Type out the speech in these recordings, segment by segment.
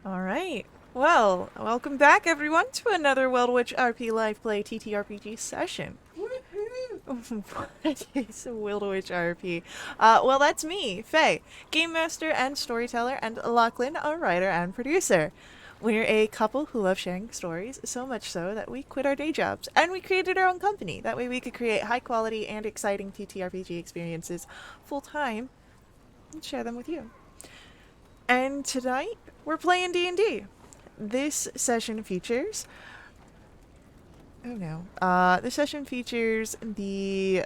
All right. Well, welcome back, everyone, to another WRP Live Play TTRPG session. What is WRP? Well, that's me, Faye, Game Master and Storyteller, and Lachlan, a writer and producer. We're a couple who love sharing stories, so much so that we quit our day jobs and we created our own company. That way we could create high quality and exciting TTRPG experiences full time and share them with you. And tonight, we're playing D&D. This session features. Oh no. This session features the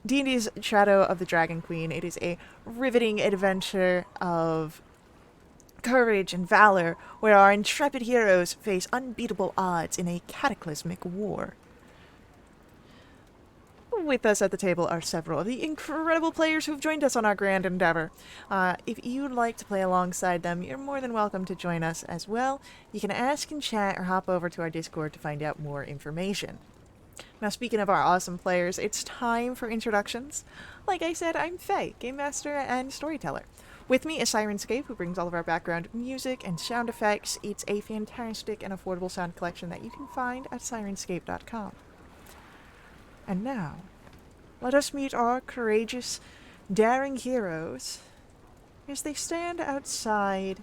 D&D's Shadow of the Dragon Queen. It is a riveting adventure of courage and valor, where our intrepid heroes face unbeatable odds in a cataclysmic war. With us at the table are several of the incredible players who've joined us on our grand endeavor. If you'd like to play alongside them, you're more than welcome to join us as well. You can ask in chat or hop over to our Discord to find out more information. Now, speaking of our awesome players, it's time for introductions. Like I said, I'm Faye, Game Master and Storyteller. With me is Sirenscape, who brings all of our background music and sound effects. It's a fantastic and affordable sound collection that you can find at sirenscape.com. And now, let us meet our courageous, daring heroes as they stand outside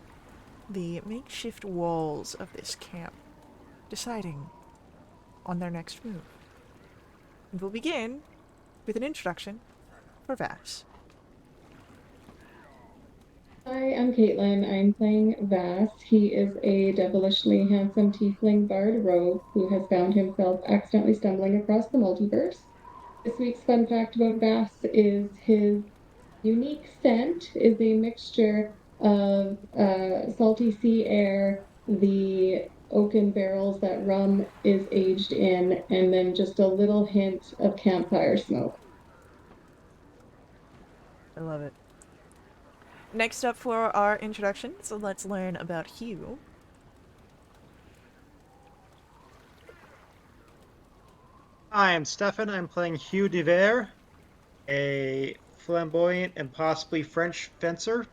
the makeshift walls of this camp, deciding on their next move. And we'll begin with an introduction for Vass. Hi, I'm Caitlin. I'm playing Vass. He is a devilishly handsome tiefling bard rogue who has found himself accidentally stumbling across the multiverse. This week's fun fact about Vass is his unique scent is a mixture of salty sea air, the oaken barrels that rum is aged in, and then just a little hint of campfire smoke. I love it. Next up for our introduction, so let's learn about Hugh. Hi, I'm Stefan. I'm playing Hugh Devere, a flamboyant and possibly French fencer.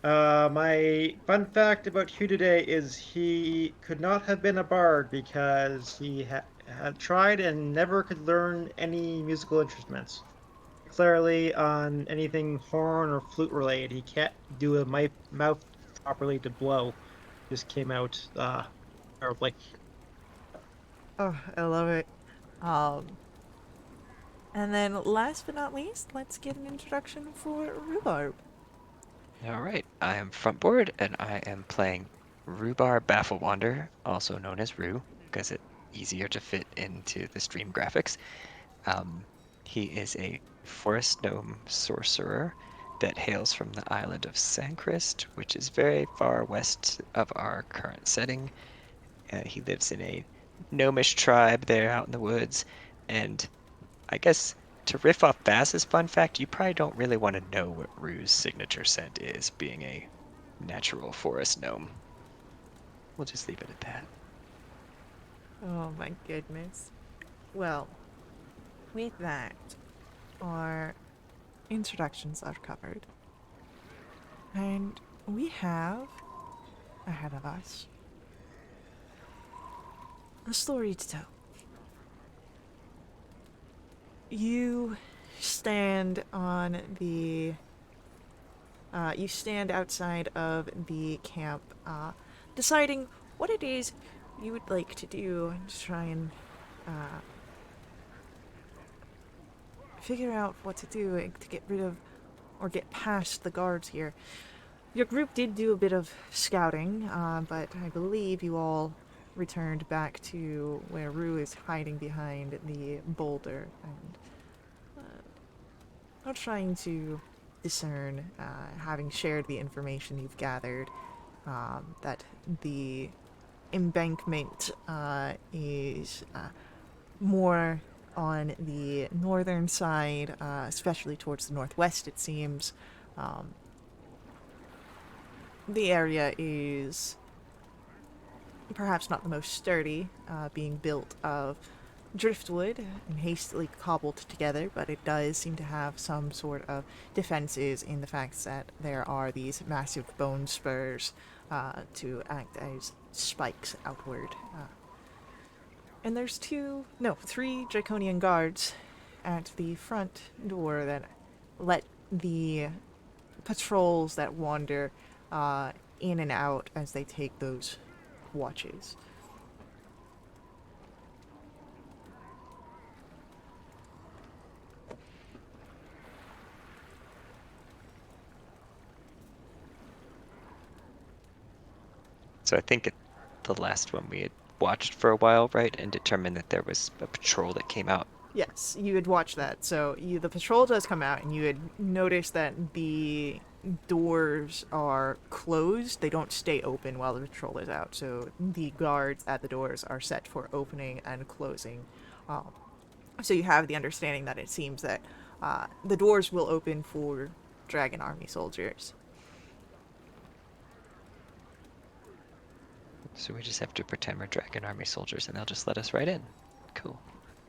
My fun fact about Hugh today is he could not have been a bard because he had tried and never could learn any musical instruments. Clearly, on anything horn or flute related, he can't do a mouth properly to blow. Just came out terribly. Oh, I love it. Um, and then last but not least, let's get an introduction for Rhubarb. All right, I am Frontboard, and I am playing Rhubar Bafflewander, also known as Rue, because it's easier to fit into the stream graphics. Um, he is a forest gnome sorcerer that hails from the island of Sancrist, which is very far west of our current setting. He lives in a gnomish tribe there out in the woods, and I guess to riff off Bass's fun fact, you probably don't really want to know what Rue's signature scent is, being a natural forest gnome. We'll just leave it at that. Oh my goodness. Well, with that, our introductions are covered. And we have ahead of us a story to tell. You stand on the. You stand outside of the camp, deciding what it is you would like to do to try and uh, figure out what to do to get rid of or get past the guards here. Your group did do a bit of scouting, but I believe you all returned back to where Rue is hiding behind the boulder and are trying to discern, having shared the information you've gathered, that the embankment is more on the northern side, especially towards the northwest, it seems. Um, the area is perhaps not the most sturdy, being built of driftwood and hastily cobbled together, but it does seem to have some sort of defenses in the fact that there are these massive bone spurs to act as spikes outward. And there's three draconian guards at the front door that let the patrols that wander in and out as they take those watches. So I think the last one we had watched for a while, right, and determined that there was a patrol that came out. Yes, you had watched that. So the patrol does come out, and you had noticed that the doors are closed. They don't stay open while the patrol is out. So the guards at the doors are set for opening and closing. Um, so you have the understanding that it seems that the doors will open for Dragon Army soldiers. So we just have to pretend we're Dragon Army soldiers and they'll just let us right in. Cool.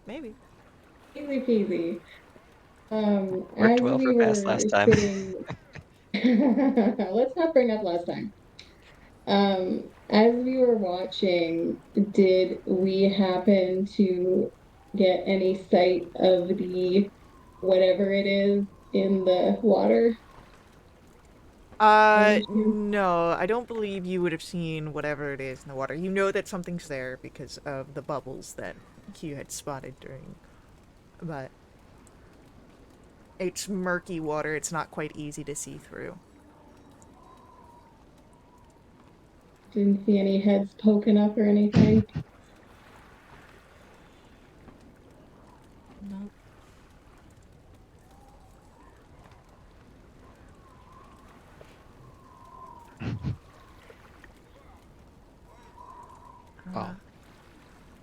Maybe. Easy peasy. Worked As well for we Bass were last time. sitting, let's not bring up last time. As we were watching, did we happen to get any sight of the whatever it is in the water? No, I don't believe you would have seen whatever it is in the water. You know that something's there because of the bubbles that Q had spotted during, but it's murky water. It's not quite easy to see through. Didn't see any heads poking up or anything. No. Well,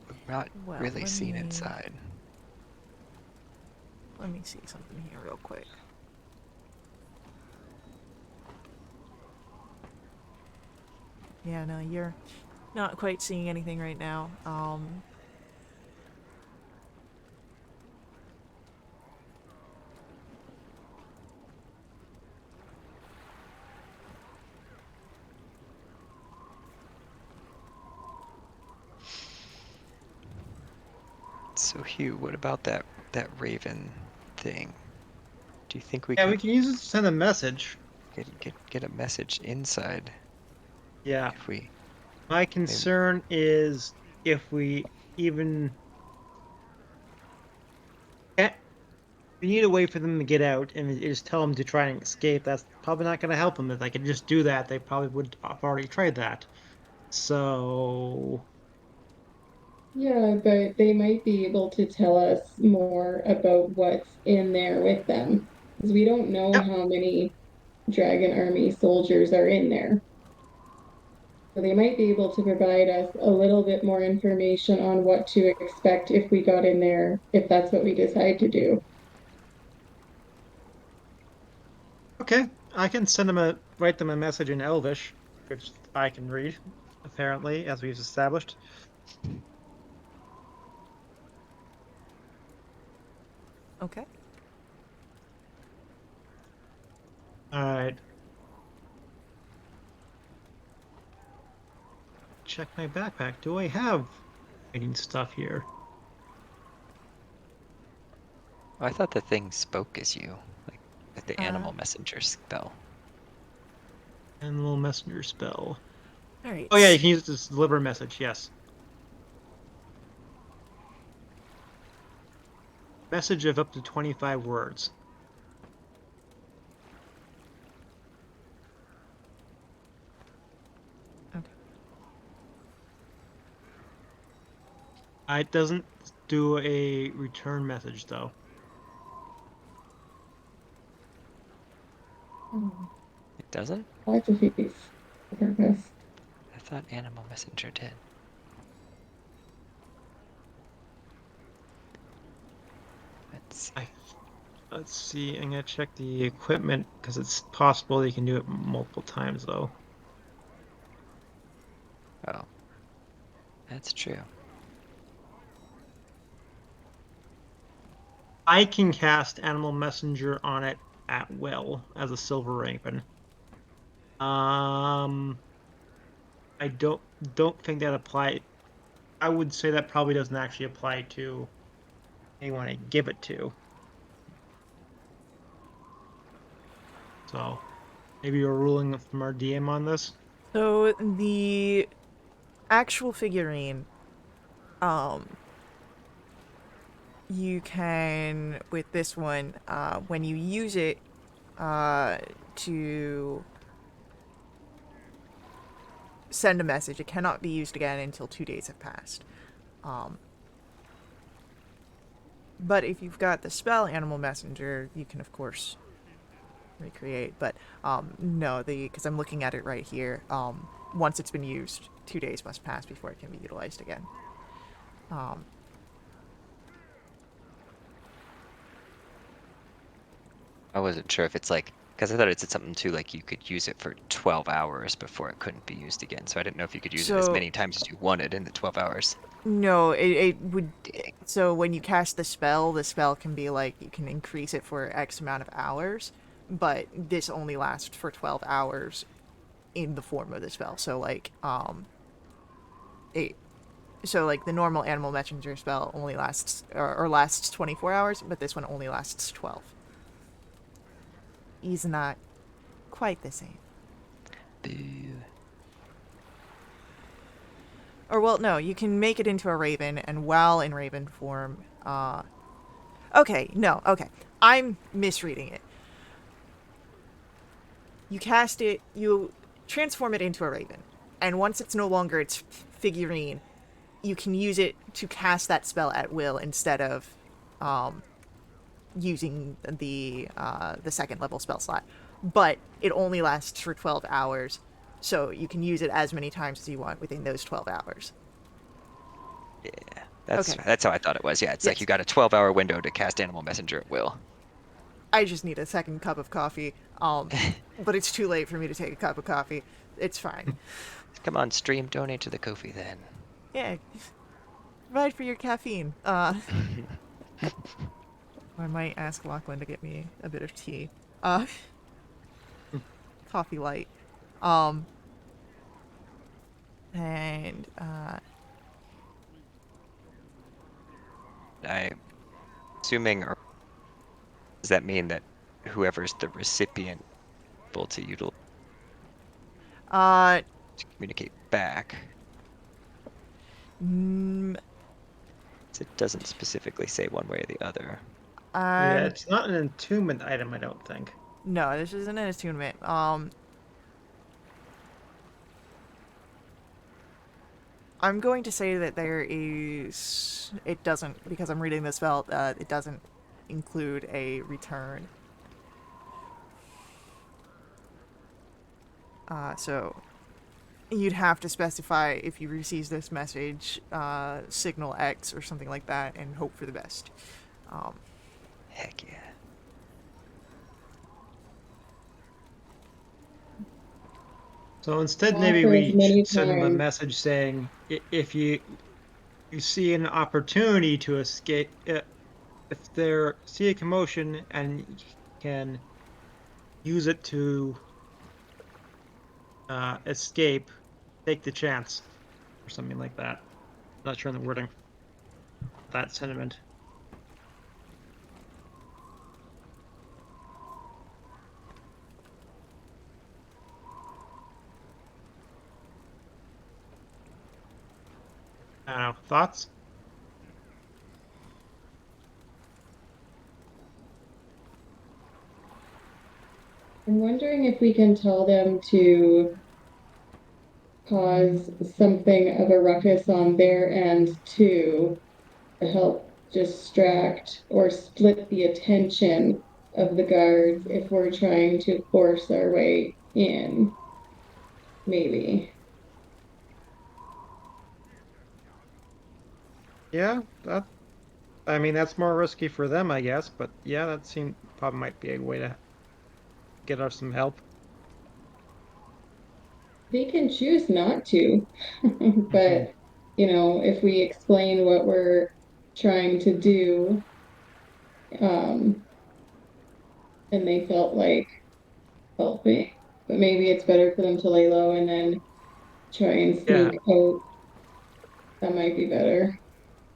we've not Well, really seen inside. let me see something here real quick. Yeah, no, you're not quite seeing anything right now. So Hugh, what about that raven thing? Do you think we Yeah, we could can use it to send a message. get a message inside Yeah. if we My maybe, concern is if we even we need a way for them to get out and just tell them to try and escape. That's probably not going to help them. If they could just do that, they probably would have already tried that. So, Yeah, but they might be able to tell us more about what's in there with them. Because we don't know yep. how many Dragon Army soldiers are in there. So they might be able to provide us a little bit more information on what to expect if we got in there, if that's what we decide to do. Okay, I can write them a message in Elvish, which I can read, apparently, as we've established. Okay. All right. Check my backpack. Do I have writing stuff here? oh, I thought the thing spoke as you, like the Uh, animal messenger spell. And a little messenger spell. all right. Oh yeah, you can use it to deliver a message. Yes. Message of up to 25 words. Okay. It doesn't do a return message though. Oh, It doesn't? lots of fees. Purpose. I thought animal messenger did. Let's see. Let's see. I'm gonna check the equipment because it's possible you can do it multiple times though. Oh, that's true. I can cast Animal Messenger on it at will as a Silver Raven. I don't think that apply. I would say that probably doesn't actually apply to anyone I give it to. So maybe you're ruling from our DM on this. So the actual figurine, you can, with this one, when you use it to send a message, it cannot be used again until 2 days have passed. But if you've got the spell Animal Messenger, you can, of course, recreate. But no, because I'm looking at it right here, once it's been used, 2 days must pass before it can be utilized again. I wasn't sure if it's like, because I thought it said something too, like you could use it for 12 hours before it couldn't be used again. So I didn't know if you could use it as many times as you wanted in the 12 hours. No, it would. Dang. So when you cast the spell can be like, you can increase it for X amount of hours, but this only lasts for 12 hours in the form of the spell. So like, it. So like the normal Animal Messenger spell only lasts or lasts 24 hours, but this one only lasts 12. Is not quite the same. Boo. Or, well, no, you can make it into a raven, and while in raven form, okay, no, okay. I'm misreading it. You cast it, you transform it into a raven, and once it's no longer its figurine, you can use it to cast that spell at will instead of using the second level spell slot. But it only lasts for 12 hours, so you can use it as many times as you want within those 12 hours. Yeah, that's Okay. that's how I thought it was. Yeah, it's like Yes. you got a 12-hour window to cast Animal Messenger at will. I just need a second cup of coffee. But it's too late for me to take a cup of coffee. It's fine. Come on, stream, donate to the Ko-fi then. Yeah. Provide for your caffeine. I might ask Lachlan to get me a bit of tea. Coffee light. And I'm assuming, or does that mean that whoever's the recipient is able to utilize to communicate back? It doesn't specifically say one way or the other. Yeah, it's not an attunement item, I don't think. No, this isn't an attunement. I'm going to say that there is. It doesn't, because I'm reading the spell. It doesn't include a return. So you'd have to specify if you receive this message, signal X or something like that, and hope for the best. Heck yeah. So instead, Offer maybe as we many should send them a times. message saying, if you see an opportunity to escape, if there see a commotion and you can use it to escape, take the chance, or something like that. Not sure on the wording. That sentiment. I don't know. Thoughts? I'm wondering if we can tell them to cause something of a ruckus on their end too, to help distract or split the attention of the guards if we're trying to force our way in, maybe. Yeah, that. I mean, that's more risky for them, I guess. But yeah, that seemed probably might be a way to get us some help. They can choose not to, but if we explain what we're trying to do, Um, and they felt like helping, but maybe it's better for them to lay low and then try and Yeah, sneak out. That might be better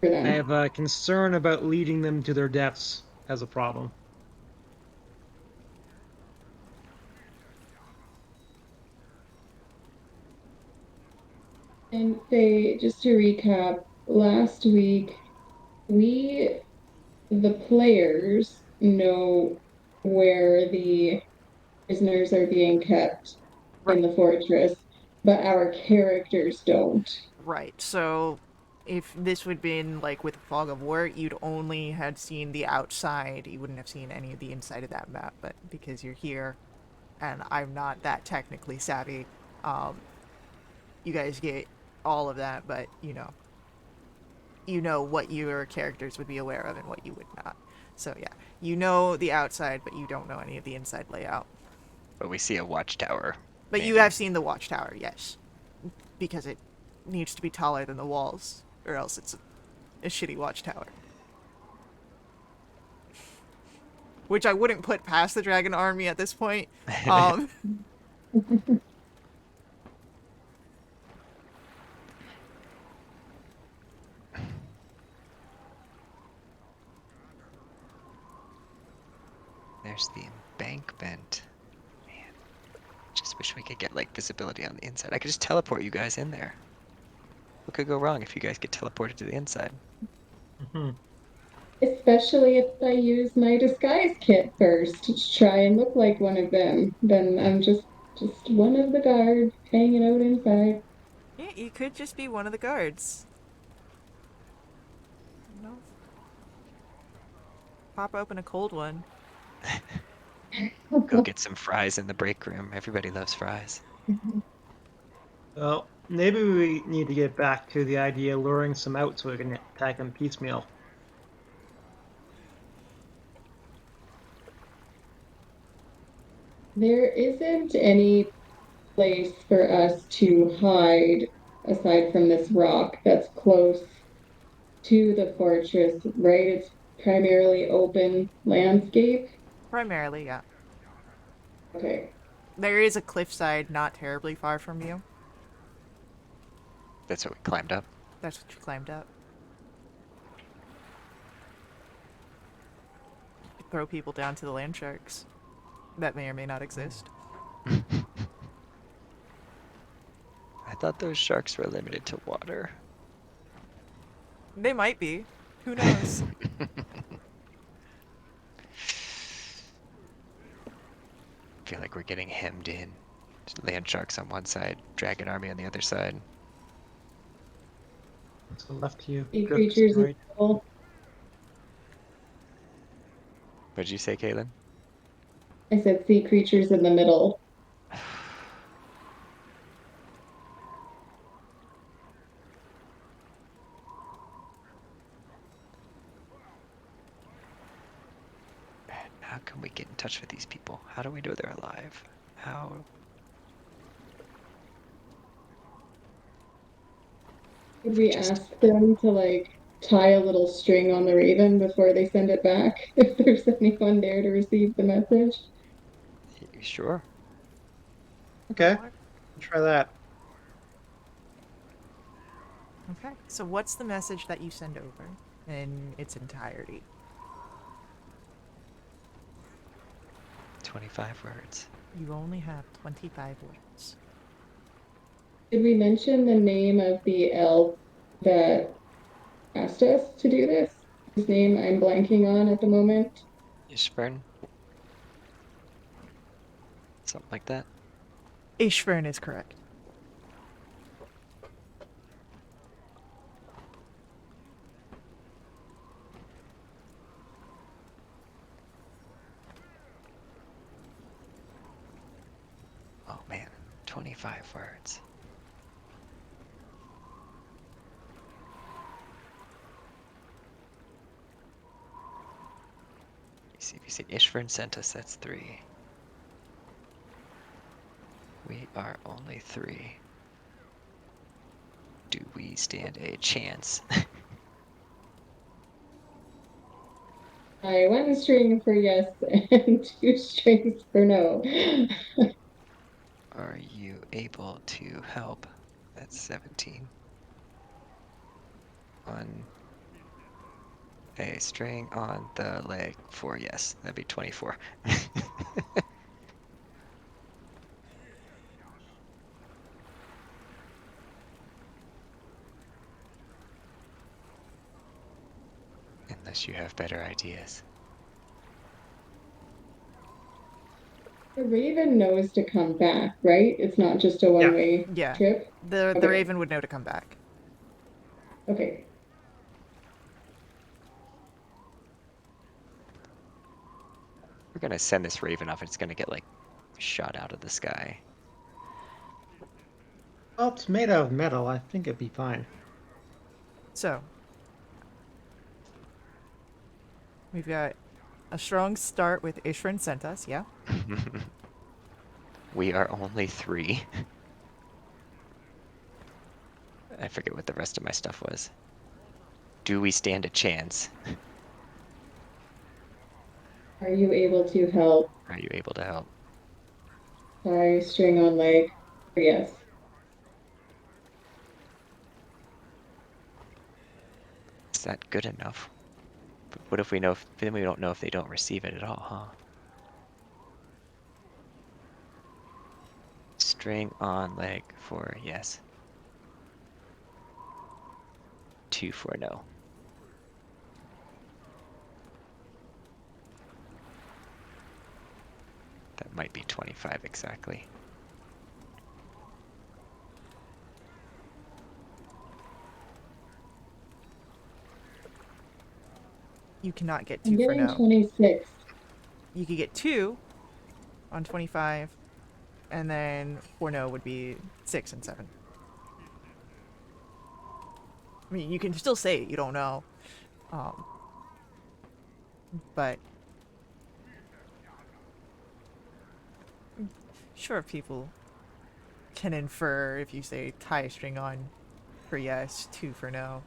for I them. have a concern about leading them to their deaths as a problem. And they, just to recap, last week we, the players, know where the prisoners are being kept in Right. the fortress, but our characters don't. Right. So if this would been like with Fog of War, you'd only had seen the outside. You wouldn't have seen any of the inside of that map. But because you're here, and I'm not that technically savvy, um, you guys get all of that. But you know what your characters would be aware of and what you would not. So yeah, you know the outside, but you don't know any of the inside layout. But we see a watchtower, But you maybe. have seen the watchtower, yes, because it needs to be taller than the walls, or else it's a shitty watchtower. Which I wouldn't put past the dragon army at this point. Um, There's the embankment. Man, just wish we could get like visibility on the inside. I could just teleport you guys in there. What could go wrong if you guys get teleported to the inside? Mhm. Especially if I use my disguise kit first to try and look like one of them. Then I'm just one of the guards hanging out inside. yeah, you could just be one of the guards. No, pop open a cold one. Go get some fries in the break room. Everybody loves fries. Well, maybe we need to get back to the idea of luring some out so we can attack them piecemeal. There isn't any place for us to hide aside from this rock that's close to the fortress, right? It's primarily open landscape. Primarily, yeah. Okay. There is a cliffside not terribly far from you. That's what we climbed up. That's what you climbed up. You throw people down to the land sharks. That may or may not exist. I thought those sharks were limited to water. They might be. Who knows? Feel like we're getting hemmed in. Land sharks on one side, dragon army on the other side. So left to you, Sea drift creatures in right. the middle. What did you say, Caitlin? I said sea creatures in the middle. How can we get in touch with these people? How do we know they're alive? How? Could If we we just ask them to like tie a little string on the raven before they send it back if there's anyone there to receive the message? sure. Okay, try that. Okay. So what's the message that you send over in its entirety? 25 words. You only have 25 words. Did we mention the name of the elf that asked us to do this? His name I'm blanking on at the moment. Ishburn? Something like that. Ishvern is correct. Oh man, 25 words. You see, if you see Ishburn sent us, that's 3. We are only 3. Do we stand a chance? One string for yes and two strings for no. Are you able to help? That's 17. On a string on the leg for yes. That'd be 24. Unless you have better ideas. The raven knows to come back, right? It's not just a Yeah. one-way Yeah. trip. The Okay. raven would know to come back. Okay. We're gonna send this raven up. It's gonna get like shot out of the sky. Well, it's made out of metal. I think it'd be fine. So, we've got a strong start with Ishrin sent us, yeah? We are only 3. I forget what the rest of my stuff was. Do we stand a chance? Are you able to help? Are you able to help? Tie string on leg for yes. Is that good enough? But what if we know? Then we don't know if they don't receive it at all, huh? String on leg for yes. 2 for no. That might be 25 exactly. You cannot get I'm 2 for getting no. 26. You could get 2 on 25, and then for no would be 6 and 7. I mean, you can still say you don't know. But sure, people can infer if you say tie a string on for yes, 2 for no,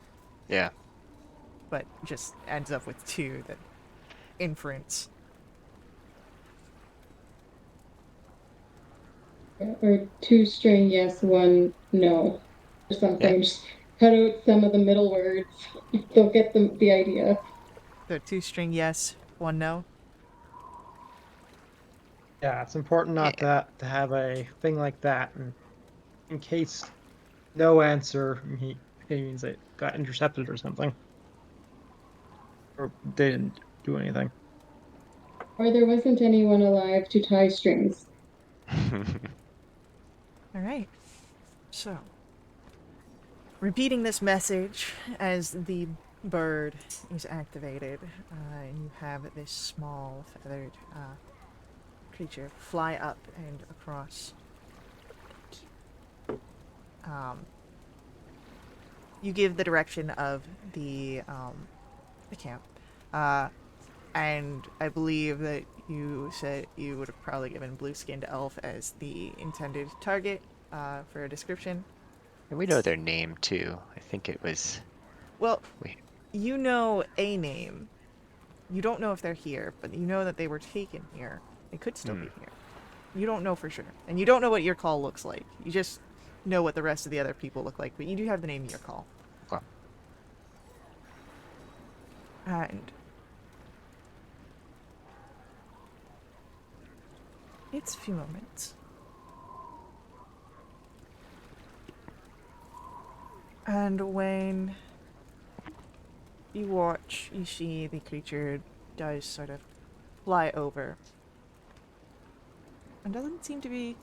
Yeah. but just ends up with 2, that inference. Or two string yes, one no. Or something. Yeah. Just cut out some of the middle words. They'll get the idea. So 2 string yes, 1 no. Yeah, it's important not Yeah. to have a thing like that, and in case no answer, he means it got intercepted or something, or they didn't do anything. Or there wasn't anyone alive to tie strings. All right. So, repeating this message as the bird is activated, and you have this small feathered creature fly up and across. You give the direction of the camp, uh, and I believe that you said you would have probably given blue-skinned elf as the intended target for a description. And we know their name too. I think it was. Well, We. you know a name. You don't know if they're here, but you know that they were taken here. They could still be here. You don't know for sure. And you don't know what your call looks like. You just know what the rest of the other people look like, but you do have the name of your call. Well, And it's a few moments. And when you watch, you see the creature does sort of fly over and doesn't seem to be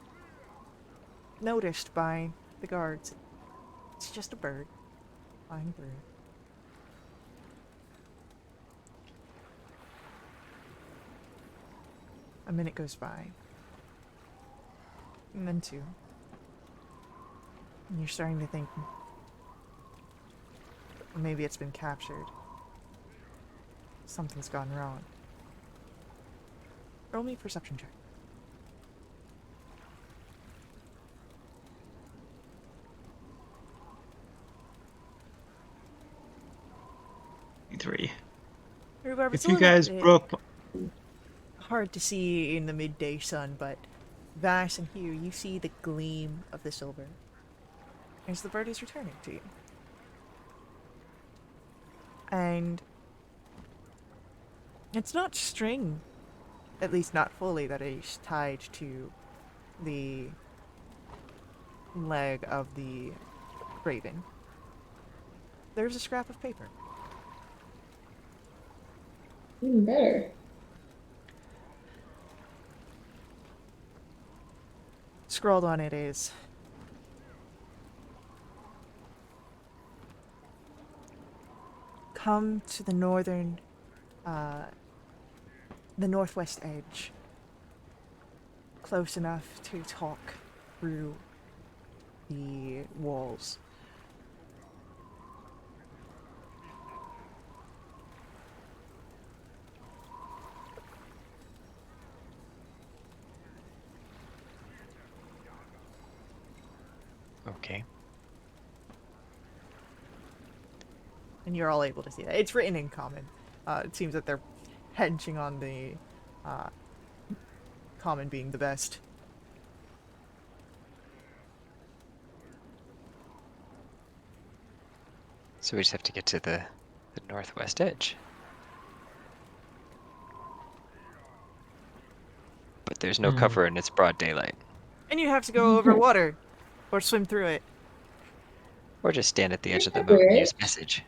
noticed by the guards. It's just a bird. Flying bird. A minute goes by. And then 2. And you're starting to think maybe it's been captured. Something's gone wrong. Roll me a perception check. Three. Rhubarb, it's If a you little guys bit broke, hard to see in the midday sun, but Vass and Hugh, you see the gleam of the silver as the bird is returning to you. And it's not string, at least not fully, that is tied to the leg of the raven. There's a scrap of paper. Even better. Scrawled on it is, come to the northwest edge, close enough to talk through the walls. Okay. And you're all able to see that. It's written in common. It seems that they're hedging on the common being the best. So we just have to get to the northwest edge. But there's no cover and it's broad daylight. And you have to go over water or swim through it. Or just stand at the edge of the Is moat there a and use bridge? message.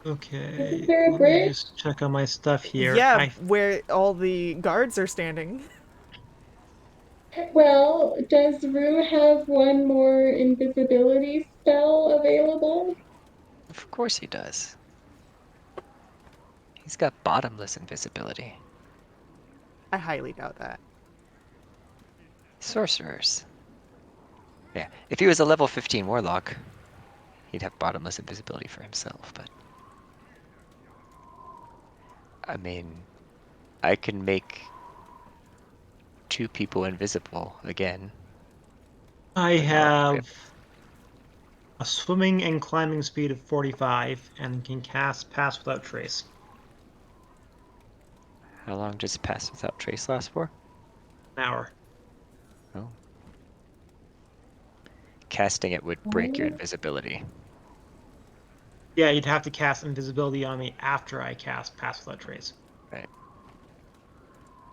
okay, Isn't there a let me bridge? just check on my stuff here. Yeah, where all the guards are standing. Well, does Rue have one more invisibility spell available? Of course he does. He's got bottomless invisibility. I highly doubt that. Sorcerers. Yeah, if he was a level 15 warlock, he'd have bottomless invisibility for himself, but... I mean, I can make 2 people invisible again. I But not have a swimming and climbing speed of 45 and can cast Pass Without Trace. How long does Pass Without Trace last for? An hour. Oh. Casting it would break your invisibility. Yeah, you'd have to cast invisibility on me after I cast Pass Without Trace. Right.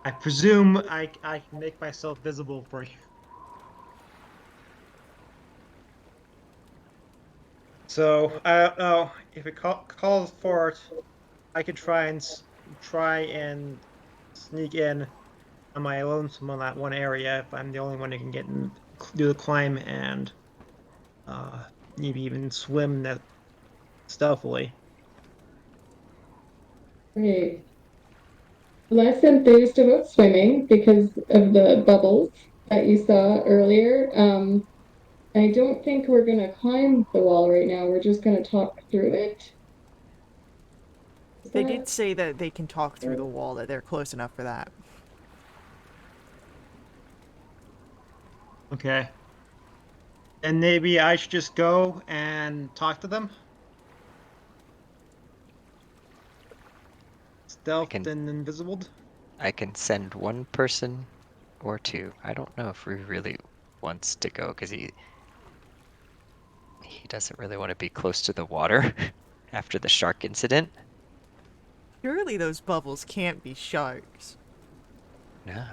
I presume I can make myself visible for you. So I don't know if it calls for it. I could try and sneak in on my lonesome on that one area if I'm the only one who can get in, do the climb and maybe even swim that stealthily. Okay. Less enthused about swimming because of the bubbles that you saw earlier. I don't think we're gonna climb the wall right now. We're just gonna talk through it. Is They that did say that they can talk through the wall, that they're close enough for that. Okay. And maybe I should just go and talk to them? Stealthed and invisible? I can send 1 person or 2. I don't know if Rue really wants to go because he doesn't really want to be close to the water after the shark incident. Surely those bubbles can't be sharks. No.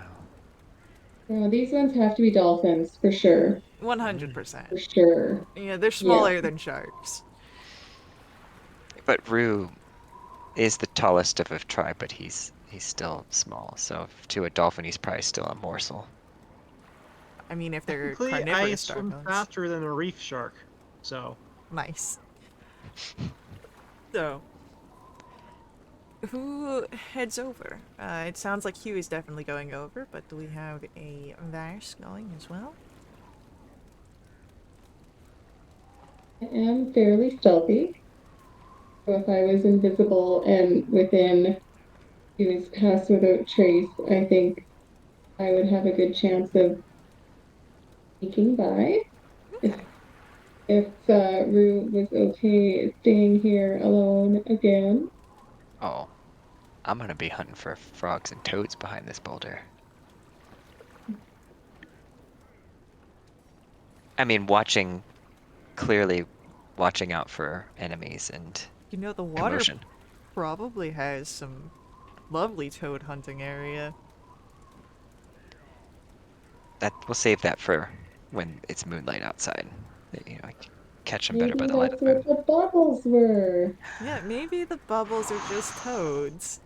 no, these ones have to be dolphins for sure. 100%. For sure. Yeah, they're Yeah. smaller than sharks. But Rue is the tallest of a tribe, but he's still small. So to a dolphin, he's probably still a morsel. I mean, if they're Technically, I carnivorous swim dolphins. faster than a reef shark, so... Nice. So, who heads over? It sounds like Hugh is definitely going over, but do we have a Vars going as well? I am fairly stealthy. So if I was invisible and within use pass without trace, I think I would have a good chance of sneaking by. If Okay. if Rue was okay staying here alone again. Oh, I'm gonna be hunting for frogs and toads behind this boulder. I mean, clearly watching out for enemies and You know, the water commotion. probably has some lovely toad hunting area. We'll save that for when it's moonlight outside. You know, I can catch them better by Maybe the light of that's the what moon. the bubbles were. Yeah, maybe the bubbles are just toads.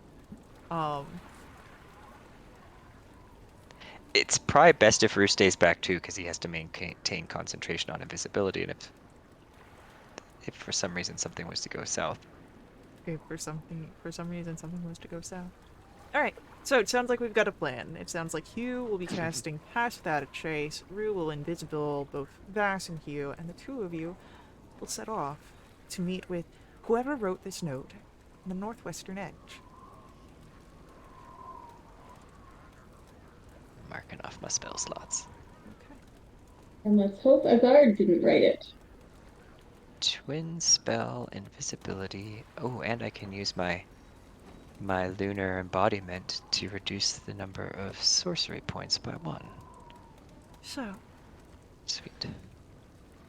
Um, It's probably best if Roo stays back too, because he has to maintain concentration on invisibility, and if for some reason something was to go south. if for some reason something was to go south. Alright, so it sounds like we've got a plan. It sounds like Hugh will be casting Pass Without a Trace, Rue will invisible both Vass and Hugh, and the two of you will set off to meet with whoever wrote this note on the northwestern edge. Marking off my spell slots. Okay. And let's hope a guard didn't write it. Twin spell, invisibility. Oh, and I can use my lunar embodiment to reduce the number of sorcery points by 1. So, Sweet.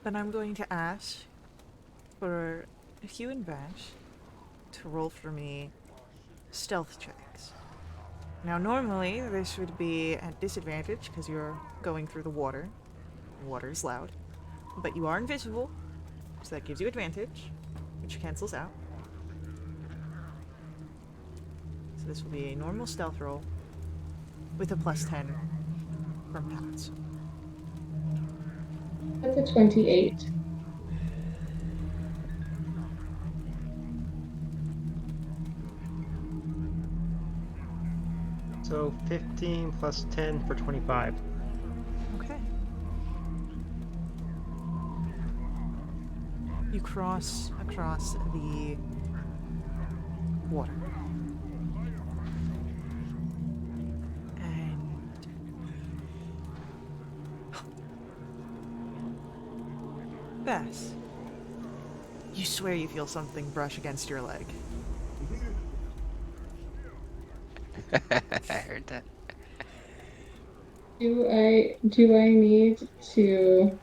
then I'm going to ask for Hugh and Vash to roll for me stealth checks. Now, normally this would be at disadvantage because you're going through the water. The water is loud. But you are invisible, so that gives you advantage, which cancels out. So this will be a normal stealth roll with a +10 from Pats. That's a 28. So 15 plus 10 for 25. Okay. You cross across the water. And Bess, you swear you feel something brush against your leg. I heard that. Do I need to?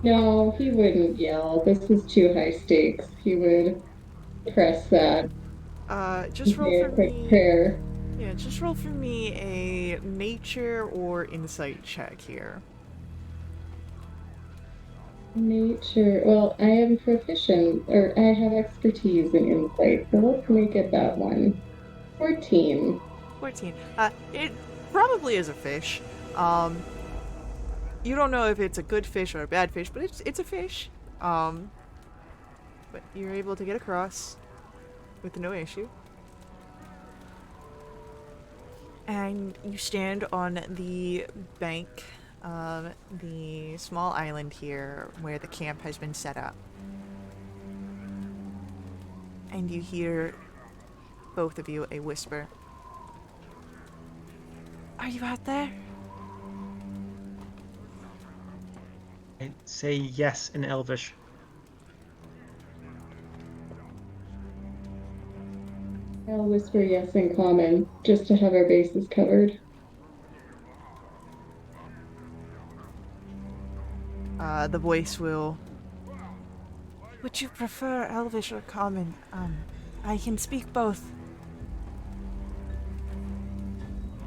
No, he wouldn't yell. This is too high stakes. He would press that Just and roll say for a quick me. prayer. Yeah, just roll for me a nature or insight check here. Nature. Well, I am proficient, or I have expertise in insight, so let's make it that one. 14. 14. It probably is a fish. You don't know if it's a good fish or a bad fish, but it's a fish. But you're able to get across with no issue. And you stand on the bank of the small island here where the camp has been set up. And you hear, both of you, a whisper. Are you out there? I say yes in Elvish. I'll whisper yes in common, just to have our bases covered. The voice will. Would you prefer Elvish or Common? I can speak both.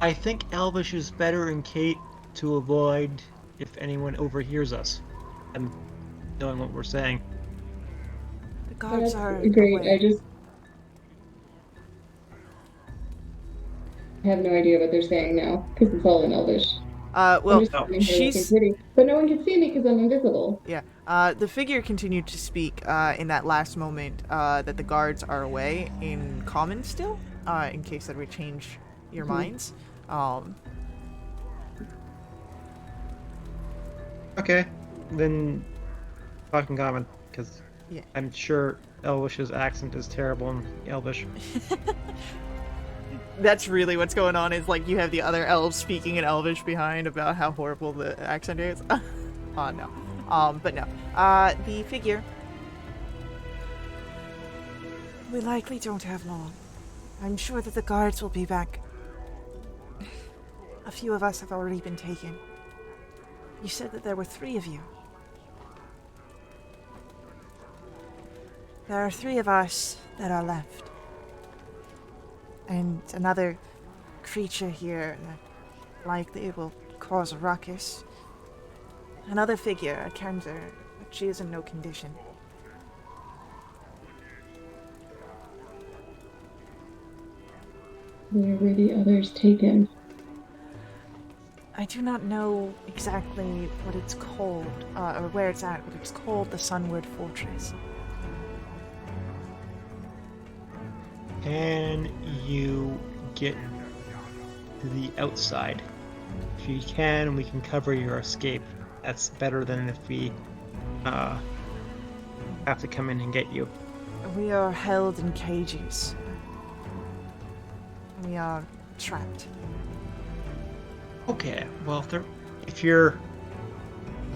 I think Elvish is better in Kate to avoid if anyone overhears us and knowing what we're saying. The guards That's are great. away. I just have no idea what they're saying now, because it's all in Elvish. I'm Well, just Oh, sitting here looking she's. pretty, but no one can see me because I'm invisible. Yeah. The figure continued to speak in that last moment that the guards are away in Common still, in case that would change your minds. okay. Then talking common, because Yeah. I'm sure Elvish's accent is terrible in Elvish. That's really what's going on, is like you have the other elves speaking in Elvish behind about how horrible the accent is. Oh no. But no. The figure. We likely don't have long. I'm sure that the guards will be back. A few of us have already been taken. You said that there were 3 of you. There are 3 of us that are left. And another creature here that likely will cause a ruckus. Another figure, a cancer, but she is in no condition. Where were the others taken? I do not know exactly what it's called, or where it's at, but it's called the Sunward Fortress. Can you get to the outside? If you can, we can cover your escape. That's better than if we have to come in and get you. We are held in cages. We are trapped. Okay, well, if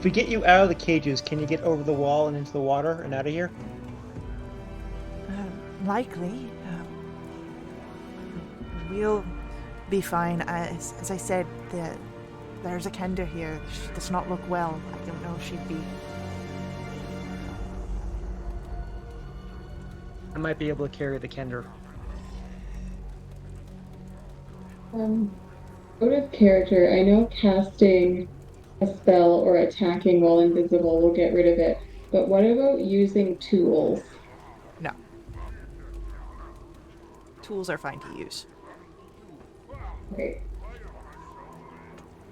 we get you out of the cages, can you get over the wall and into the water and out of here? Likely. We'll be fine. As I said, there's a Kender here. She does not look well. I don't know if she'd be... I might be able to carry the Kender. Out of character, I know casting a spell or attacking while invisible will get rid of it, but what about using tools? No. Tools are fine to use. Okay.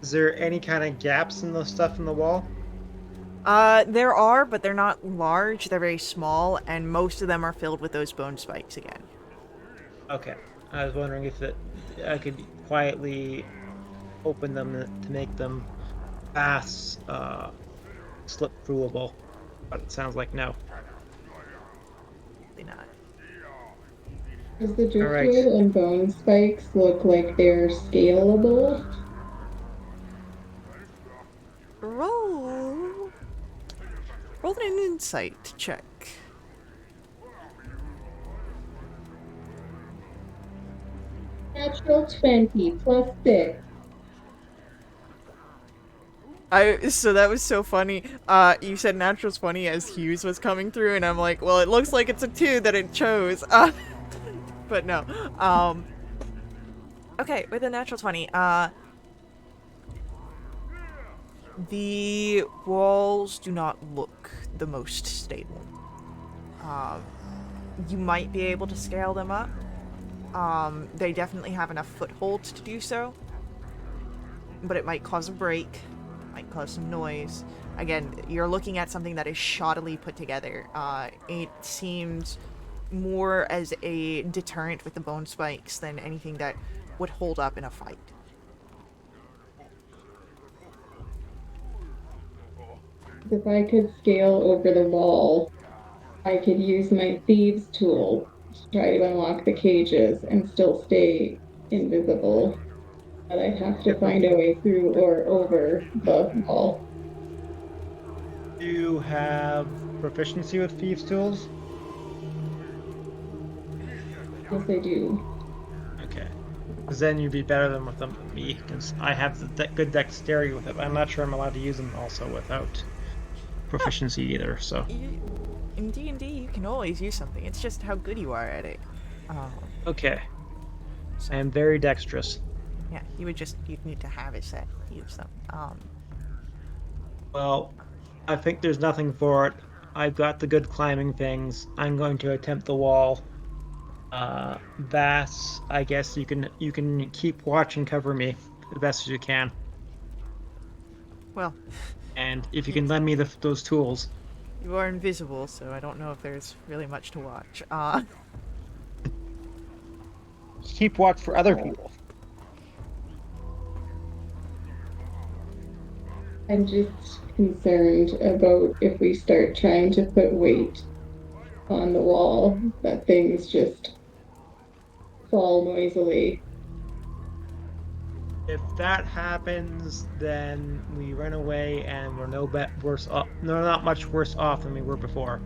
Is there any kind of gaps in the stuff in the wall? There are, but they're not large. They're very small, and most of them are filled with those bone spikes again. Okay. I was wondering if I could quietly open them to make them fast, slip throughable. But it sounds like no. Probably not. Does the Alright. driftwood and bone spikes look like they're scalable? Roll an insight check. Natural 20 plus 6. So that was so funny. You said natural 20 as Hughes was coming through, and I'm like, well, it looks like it's a 2 that it chose. But no. Okay, with a natural 20, the walls do not look the most stable. You might be able to scale them up. They definitely have enough footholds to do so. But it might cause a break. Might cause some noise. Again, you're looking at something that is shoddily put together. It seems more as a deterrent with the bone spikes than anything that would hold up in a fight. If I could scale over the wall, I could use my thieves tool to try to unlock the cages and still stay invisible. But I'd have to find a way through or over the wall. Do you have proficiency with thieves' tools? Yes, I do. Okay. Because then you'd be better than with me, because I have the good dexterity with it. I'm not sure I'm allowed to use them also without proficiency either, so... In D&D, you can always use something. It's just how good you are at it. Okay. I am very dexterous. Yeah, you'd need to have it set to use them. Well, I think there's nothing for it. I've got the good climbing things. I'm going to attempt the wall. Vass, I guess you can keep watch and cover me the best as you can. Well, And if you can lend me those tools. you are invisible, so I don't know if there's really much to watch. Keep watch for other people. I'm just concerned about if we start trying to put weight on the wall, that things just fall noisily. If that happens, then we run away and we're worse off. No, not much worse off than we were before.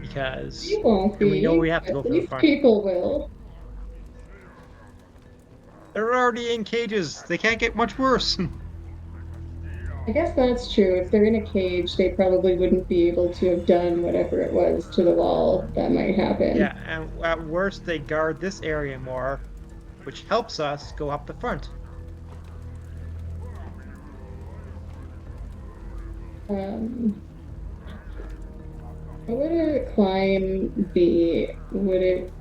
Because, We won't and we know we be, have to go but for the these front. people will. They're already in cages. They can't get much worse. I guess that's true. If they're in a cage, they probably wouldn't be able to have done whatever it was to the wall that might happen. Yeah, and at worst, they guard this area more, which helps us go up the front. Um, what would a climb be? Would it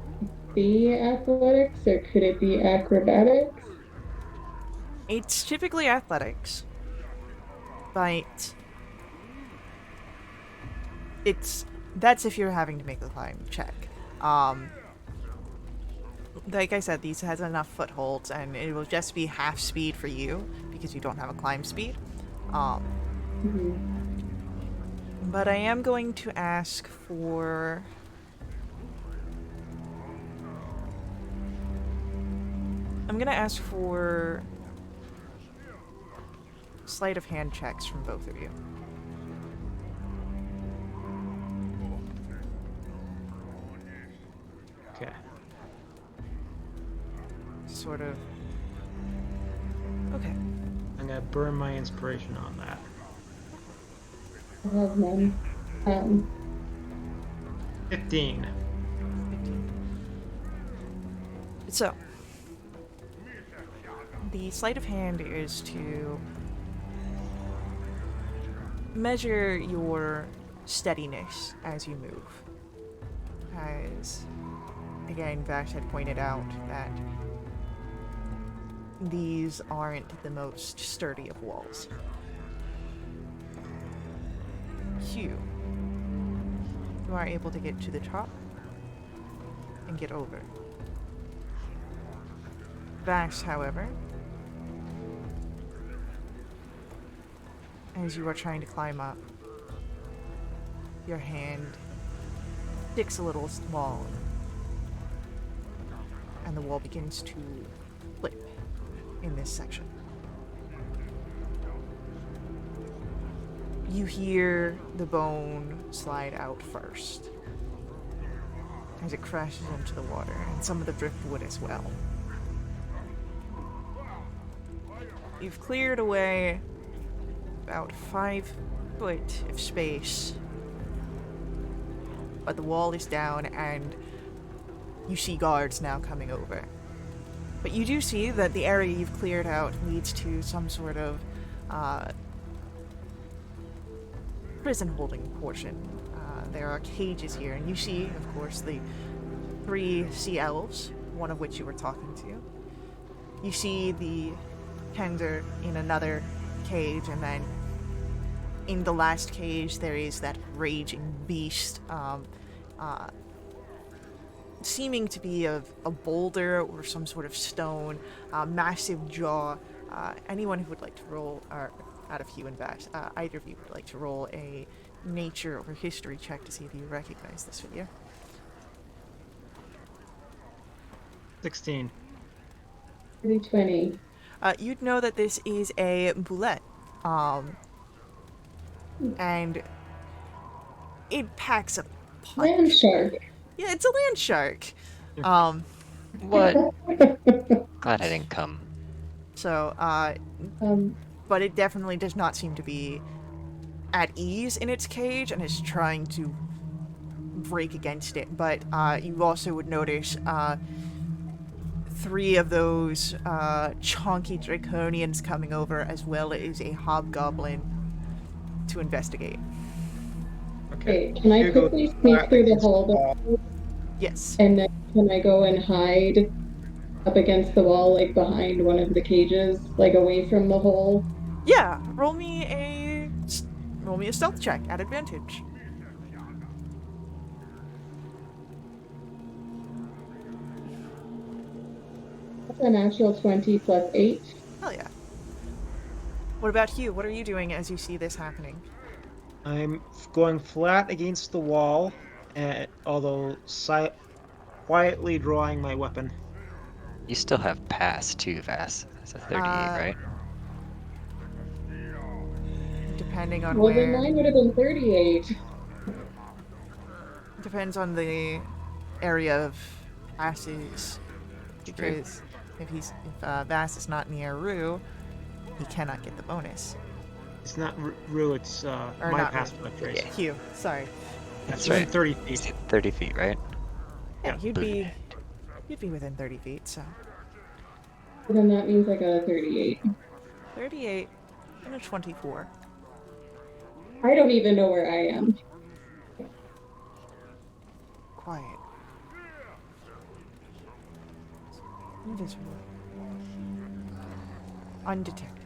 be athletics or could it be acrobatics? It's typically athletics, but that's if you're having to make the climb check. Like I said, these has enough footholds, and it will just be half speed for you because you don't have a climb speed. Mhm. But I am going to ask for sleight of hand checks from both of you. Okay. Sort of. Okay. I'm gonna burn my inspiration on that. I have none. 15. 15. So, the sleight of hand is to measure your steadiness as you move. As, again, Vash had pointed out that these aren't the most sturdy of walls. Hugh, you are able to get to the top and get over. Vax, however, as you are trying to climb up, your hand sticks a little wall, and the wall begins to flip in this section. You hear the bone slide out first as it crashes into the water, and some of the driftwood as well. You've cleared away about 5 foot of space, but the wall is down and you see guards now coming over. But you do see that the area you've cleared out leads to some sort of prison holding portion. There are cages here, and you see, of course, the 3 sea elves, one of which you were talking to. You see the tender in another cage, and then in the last cage there is that raging beast, seeming to be of a boulder or some sort of stone, massive jaw. Anyone who would like to roll, or out of Hugh and Vash, either of you would like to roll a nature or history check to see if you recognize this figure. 16. 20. You'd know that this is a boulette, and it packs a punch. Land shark. Yeah, it's a land shark. What? Glad I didn't come. So, but it definitely does not seem to be at ease in its cage and is trying to break against it. But you also would notice 3 of those chunky draconians coming over, as well as a hobgoblin to investigate. Okay, can I quickly sneak through the hole? Yes. And then can I go and hide up against the wall, like behind one of the cages, like away from the hole? Yeah, roll me a stealth check at advantage. That's a natural 20 plus 8. Hell yeah. What about Hugh? What are you doing as you see this happening? I'm going flat against the wall, although quietly drawing my weapon. You still have pass too, Vass. That's a 38, right? Depending on Well, then where. mine would have been 38. Depends on the area of Vass's. True. Because if Vass is not near Rue, he cannot get the bonus. It's not Rue, it's Or my not passive Rue. life race. Hugh, sorry. That's right. within 30 He's feet. 30 feet, right? Yeah, Yeah, you'd be within 30 feet, so Then that means I got a 38. 38 and a 24. I don't even know where I am. Quiet. Invisible. Undetected.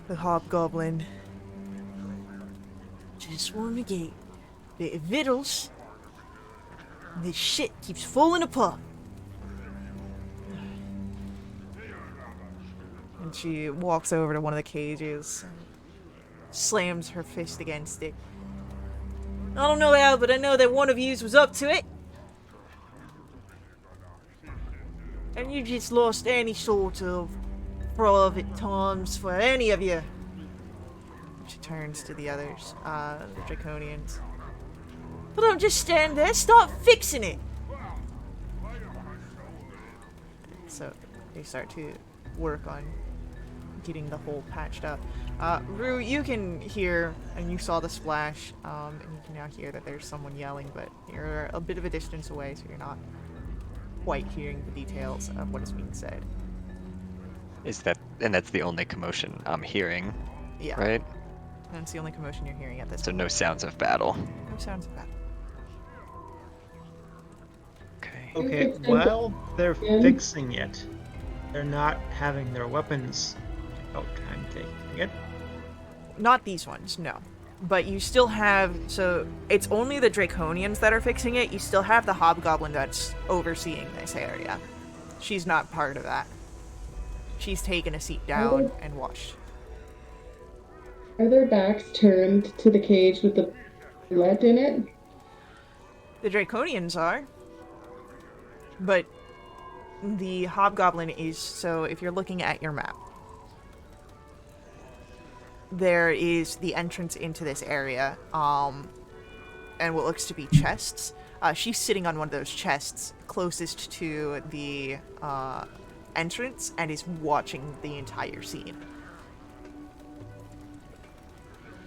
The hobgoblin just want to get a bit of victuals. And this shit keeps falling apart. And she walks over to one of the cages and slams her fist against it. I don't know how, but I know that one of yous was up to it. And you just lost any sort of private times for any of you. She turns to the others, the Draconians. But don't just stand there, start fixing it! So they start to work on getting the hole patched up. Rue, you can hear, and you saw the splash, and you can now hear that there's someone yelling, but you're a bit of a distance away, so you're not quite hearing the details of what is being said. And that's the only commotion I'm hearing, Yeah. right? And it's the only commotion you're hearing at this So point. no sounds of battle. No sounds of battle. Okay. Okay, It's while they're Yeah. fixing it, they're not having their weapons out. I'm taking it. Not these ones, no. But you still have, so it's only the Draconians that are fixing it. You still have the Hobgoblin that's overseeing this area. She's not part of that. She's taken a seat down and watched. Are their backs turned to the cage with the lead in it? The Draconians are. But the Hobgoblin is, so if you're looking at your map, there is the entrance into this area, and what looks to be chests. She's sitting on one of those chests closest to the entrance and is watching the entire scene.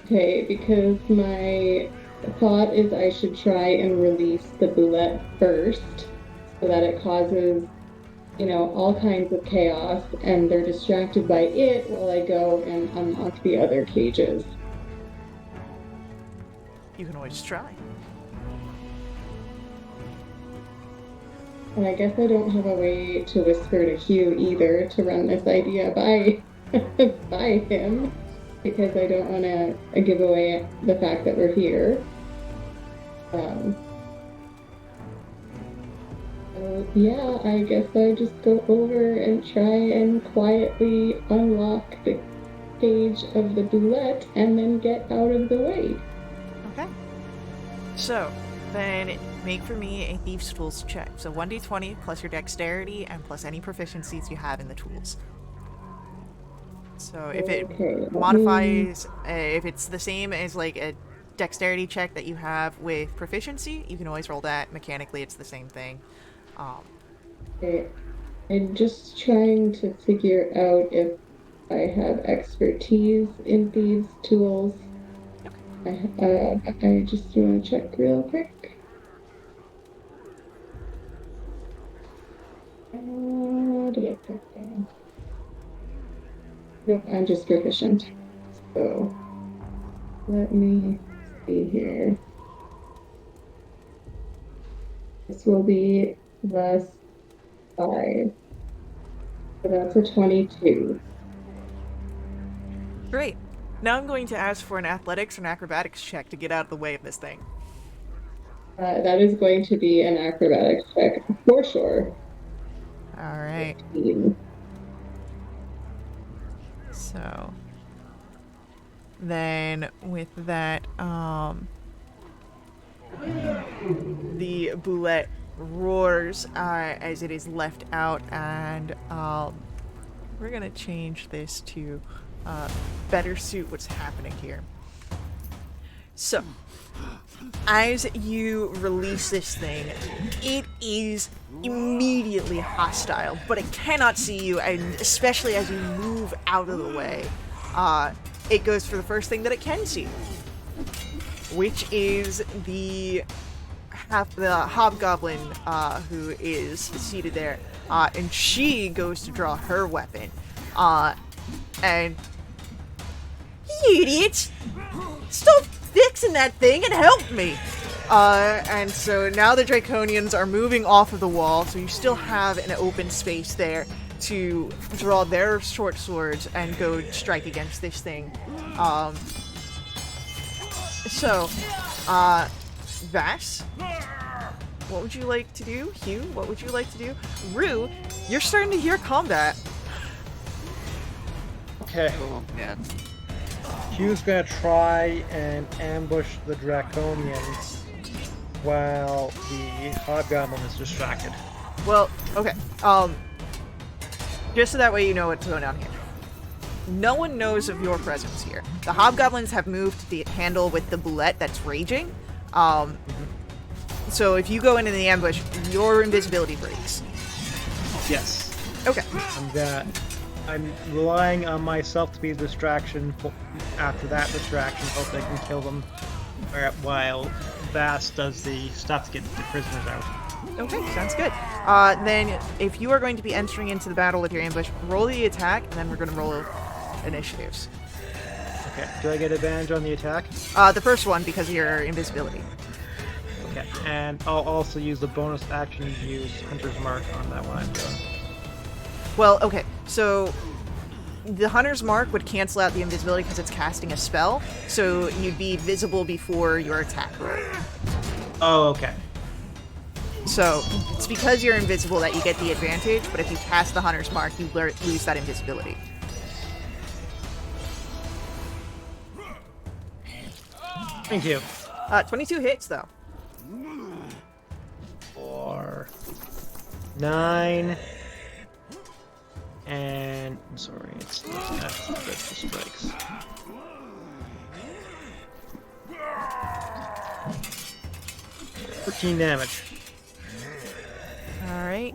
Okay, because my thought is I should try and release the bullet first so that it causes, all kinds of chaos and they're distracted by it while I go and unlock the other cages. You can always try. And I guess I don't have a way to whisper to Hugh either to run this idea by by him because I don't want to give away the fact that we're here. So yeah, I guess I just go over and try and quietly unlock the cage of the boulette and then get out of the way. Okay. So, then make for me a Thieves' Tools check. So 1d20 plus your dexterity and plus any proficiencies you have in the tools. So if it Okay, modifies, if it's the same as like a dexterity check that you have with proficiency, you can always roll that. Mechanically, it's the same thing. Okay. I'm just trying to figure out if I have expertise in these tools. I just want to check real quick. Nope, I'm just proficient. So let me see here. This will be +5. So that's a 22. Great. Now I'm going to ask for an athletics and acrobatics check to get out of the way of this thing. That is going to be an acrobatics check for sure. All right. 15. So then with that, the boulette roars as it is left out, and we're gonna change this to better suit what's happening here. So, as you release this thing, it is immediately hostile, but it cannot see you, and especially as you move out of the way, it goes for the first thing that it can see, which is the hobgoblin who is seated there, and she goes to draw her weapon, and you idiots! Stop fixing that thing and help me! And so now the Draconians are moving off of the wall, so you still have an open space there to draw their short swords and go strike against this thing. Vass, what would you like to do? Hugh, what would you like to do? Rue, you're starting to hear combat. Okay. Oh, man. Hugh's gonna try and ambush the Draconians while the Hobgoblin is distracted. Well, okay. Just so that way you know what's going on here. No one knows of your presence here. The Hobgoblins have moved to the handle with the bullet that's raging. So if you go into the ambush, your invisibility breaks. Yes. Okay. I'm relying on myself to be a distraction after that distraction. Hope they can kill them while Vass does the stuff to get the prisoners out. Okay, sounds good. Then if you are going to be entering into the battle with your ambush, roll the attack, and then we're going to roll initiatives. Okay. Do I get advantage on the attack? The first one, because of your invisibility. Okay. And I'll also use the bonus action to use Hunter's Mark on that one I'm doing. Well, okay, so the Hunter's Mark would cancel out the invisibility because it's casting a spell, so you'd be visible before your attack roll. Oh, okay. So it's because you're invisible that you get the advantage, but if you cast the Hunter's Mark, you lose that invisibility. Thank you. 22 hits, though. 4, 9, and I'm sorry, it's not critical strikes. 13 damage. Alright.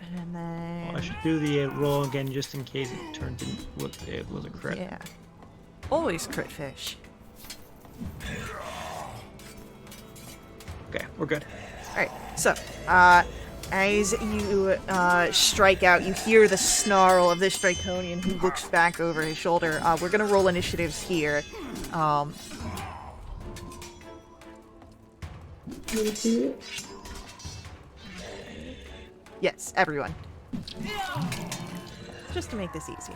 And then... Well, I should do the roll again just in case it turned into what it was a crit. Yeah. Always crit fish. Okay, we're good. Alright, so, as you strike out, you hear the snarl of this Draconian who looks back over his shoulder. We're gonna roll initiatives here. Yes, everyone. Just to make this easy.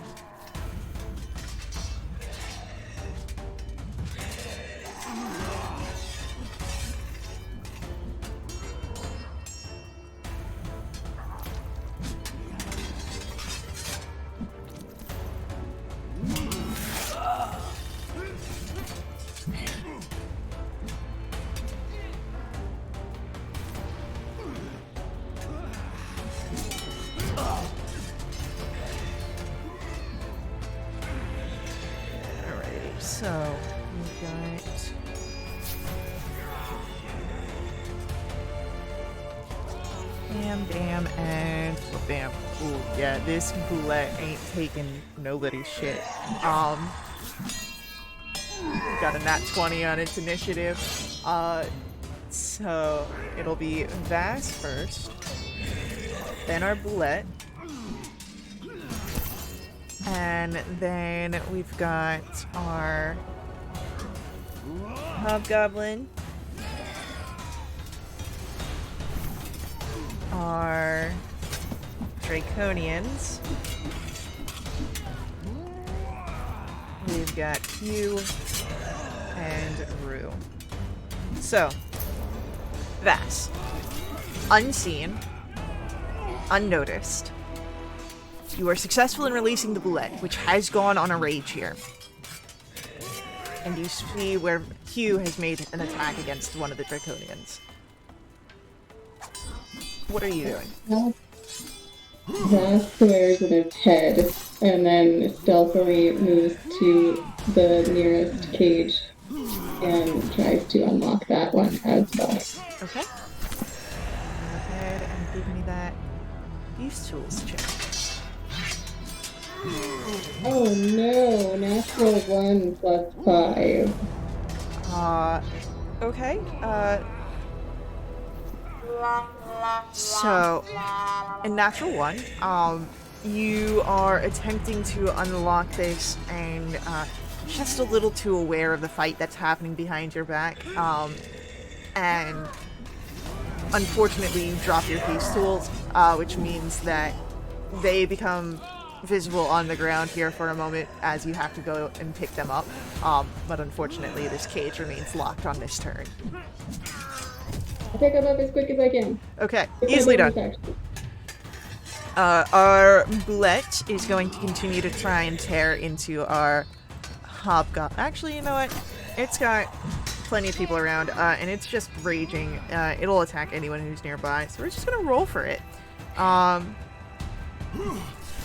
So, we've got... Bam, and bam. Ooh, yeah, this bullet ain't taking nobody's shit. Got a nat 20 on its initiative. So, it'll be Vass first, then our bullet, and then we've got our Hobgoblin, our Draconians, we've got Hugh, and Rue. So, Vass, unseen, unnoticed. You are successful in releasing the bullet, which has gone on a rage here. And you see where Hugh has made an attack against one of the Draconians. What are you doing? Vass swears at his head and then stealthily moves to the nearest cage and tries to unlock that one as well. Okay. Go ahead and give me that use tools check. Oh no, natural 1 plus 5. Okay. So, in natural 1, you are attempting to unlock this and just a little too aware of the fight that's happening behind your back. And unfortunately, you drop your piece tools, which means that they become visible on the ground here for a moment as you have to go and pick them up. But unfortunately, this cage remains locked on this turn. I'll pick them up as quick as I can. Okay, If I easily bonus done. action. Our Boulette is going to continue to try and tear into our Hobgoblin. Actually, you know what? It's got plenty of people around, and it's just raging. It'll attack anyone who's nearby, so we're just gonna roll for it.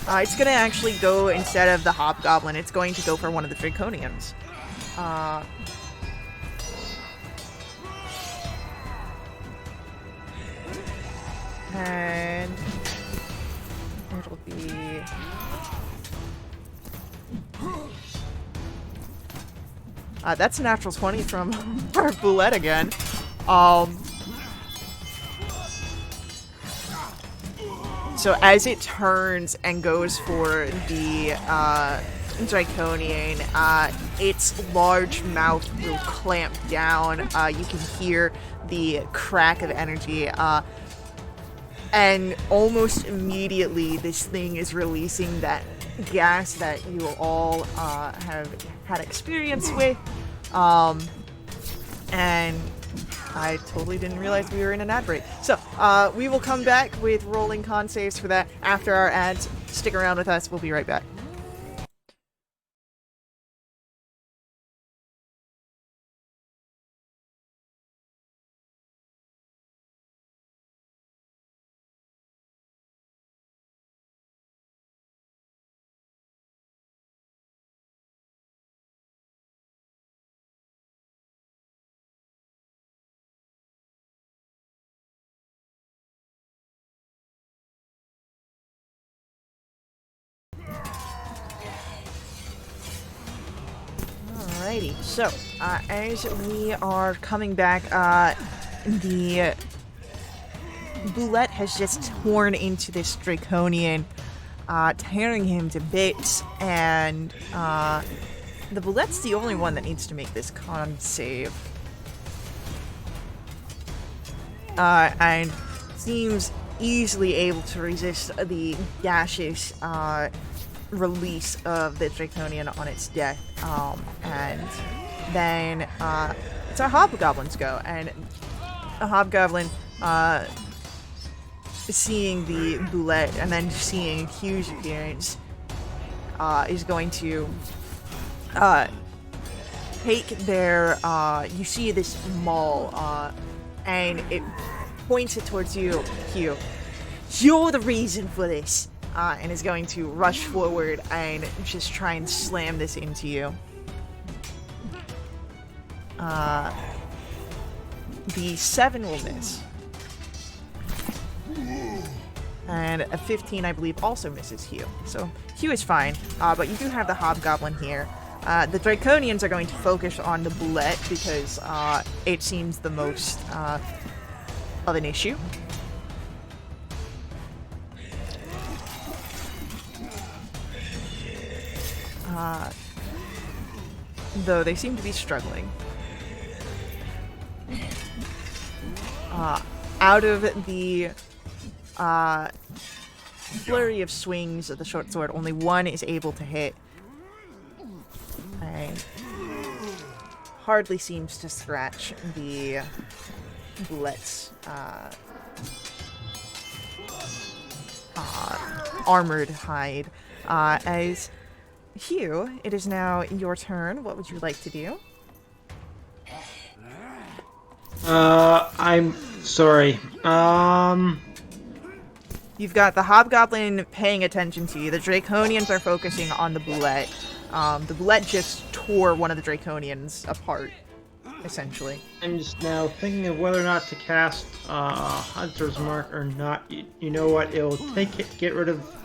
It's gonna actually go, instead of the Hobgoblin, it's going to go for one of the Draconians. And it'll be... that's a natural 20 from our Boulette again. So as it turns and goes for the Draconian, its large mouth will clamp down. You can hear the crack of energy. And almost immediately, this thing is releasing that gas that you all have had experience with. And I totally didn't realize we were in an ad break. So, we will come back with rolling con saves for that after our ads. Stick around with us. We'll be right back. Alrighty, so as we are coming back, the Boulette has just torn into this Draconian, tearing him to bits, and the Boulette's the only one that needs to make this con save. And seems easily able to resist the gaseous release of the Draconian on its death. And then it's our Hobgoblin's go, and the Hobgoblin, seeing the Boulette and then seeing Hugh's appearance, is going to take their, you see this maul, and it points it towards you, Hugh. You're the reason for this! And is going to rush forward and just try and slam this into you. The 7 will miss. And a 15, I believe, also misses Hugh. So Hugh is fine, but you do have the Hobgoblin here. The Draconians are going to focus on the Boulette because it seems the most of an issue. Though they seem to be struggling. Out of the flurry of swings of the short sword, only one is able to hit. And hardly seems to scratch the Boulette's armored hide. As Hugh, it is now your turn. What would you like to do? I'm sorry. You've got the Hobgoblin paying attention to you. The Draconians are focusing on the Boulette. The Boulette just tore one of the Draconians apart, essentially. I'm just now thinking of whether or not to cast Hunter's Mark or not. You know what? It'll get rid of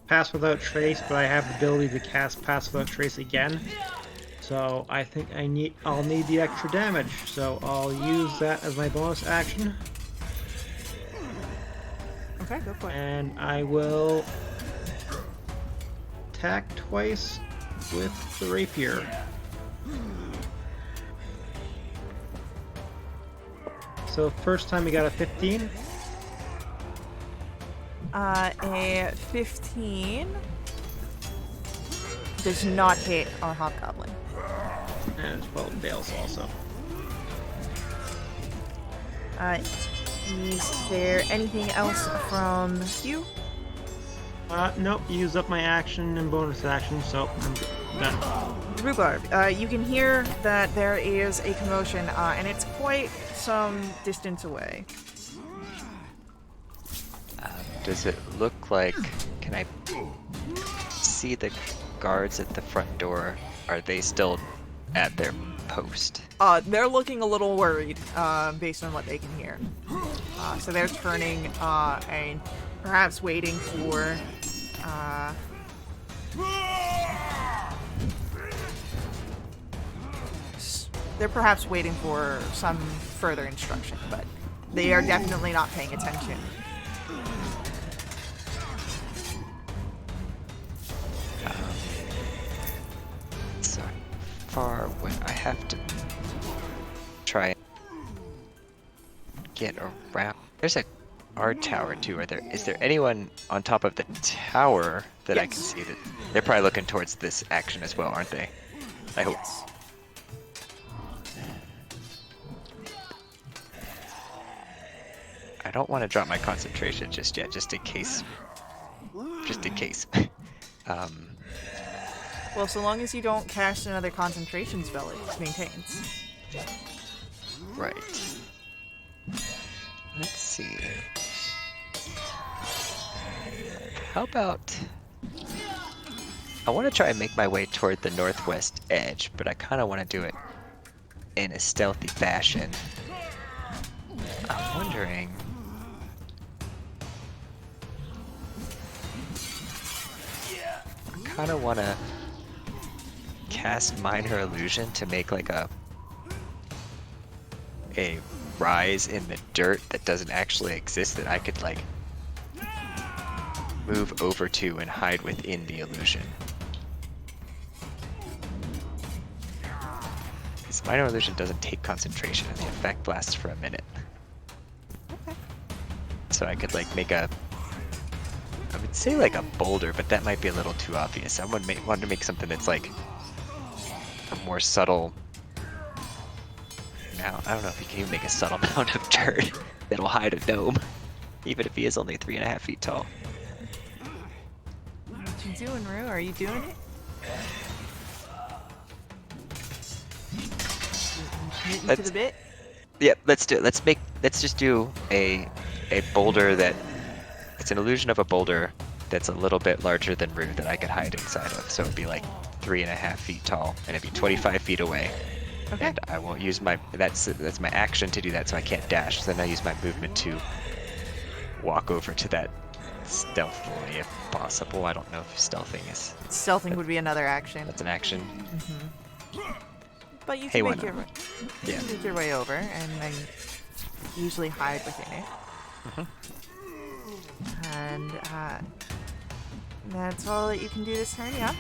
Pass Without Trace, but I have the ability to cast Pass Without Trace again. So I think I'll need the extra damage. So I'll use that as my bonus action. Okay, go for it. And I will attack twice with the rapier. So first time we got a 15. A 15 does not hit our Hobgoblin. And well, it fails also. Is there anything else from you? Nope, used up my action and bonus action, so I'm done. Rhubarb, you can hear that there is a commotion, and it's quite some distance away. Does it look like... Can I see the guards at the front door? Are they still at their post? They're looking a little worried, based on what they can hear. So they're turning, and perhaps waiting for, they're perhaps waiting for some further instruction, but they are definitely not paying attention. So far, when I have to try and get around. There's a guard tower too. Is there anyone on top of the tower that I can Yes. see? That they're probably looking towards this action as well, aren't they? I hope. Yes. I don't want to drop my concentration just yet, just in case. Just in case. Well, so long as you don't cast another concentration spell, it maintains. Right. Let's see. How about... I want to try and make my way toward the northwest edge, but I kind of want to do it in a stealthy fashion. I'm wondering... I kind of want to cast Minor Illusion to make like a rise in the dirt that doesn't actually exist that I could like move over to and hide within the illusion. This Minor Illusion doesn't take concentration and the effect lasts for a minute. Okay. So I could like make a, I would say like a boulder, but that might be a little too obvious. I want to make something that's like a more subtle. Now, I don't know if you can even make a subtle amount of dirt that'll hide a gnome, even if he is only 3.5 feet tall. What you doing, Rue? Are you doing it? Getting to the bit? Yeah, let's do it. Let's just do a boulder that it's an illusion of a boulder that's a little bit larger than Rue that I could hide inside of. So it'd be like 3.5 feet tall and it'd be 25 feet away. Okay. And I won't use my that's my action to do that, so I can't dash. So then I use my movement to walk over to that stealthily if possible. I don't know if stealthing is Stealthing would be another action. that's an action. But you Hey, can why make your, not? you Yeah. can make your way over and then usually hide within it. And that's all that you can do this turn, yeah?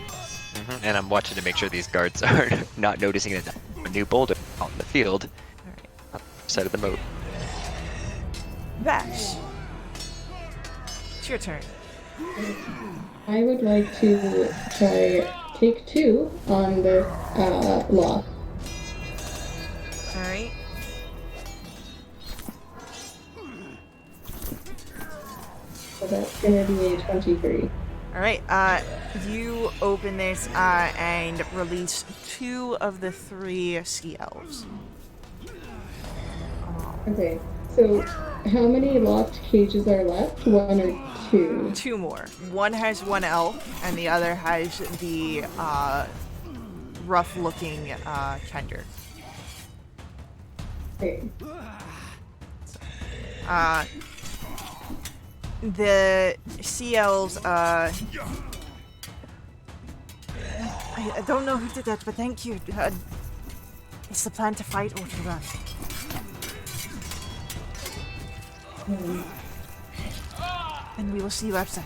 And I'm watching to make sure these guards are not noticing that a new boulder out in the field, Alright. up the side of the moat. Vash. It's your turn. I would like to try take 2 on this lock. Alright. So that's gonna be a 23. Alright, you open this and release 2 of the 3 sea elves. Okay, so How many locked cages are left? One or two? 2 more. One has 1 elf, and the other has the rough-looking Kender. Okay. The sea elves, I don't know who did that, but thank you. It's the plan to fight or to run. And we will see you outside.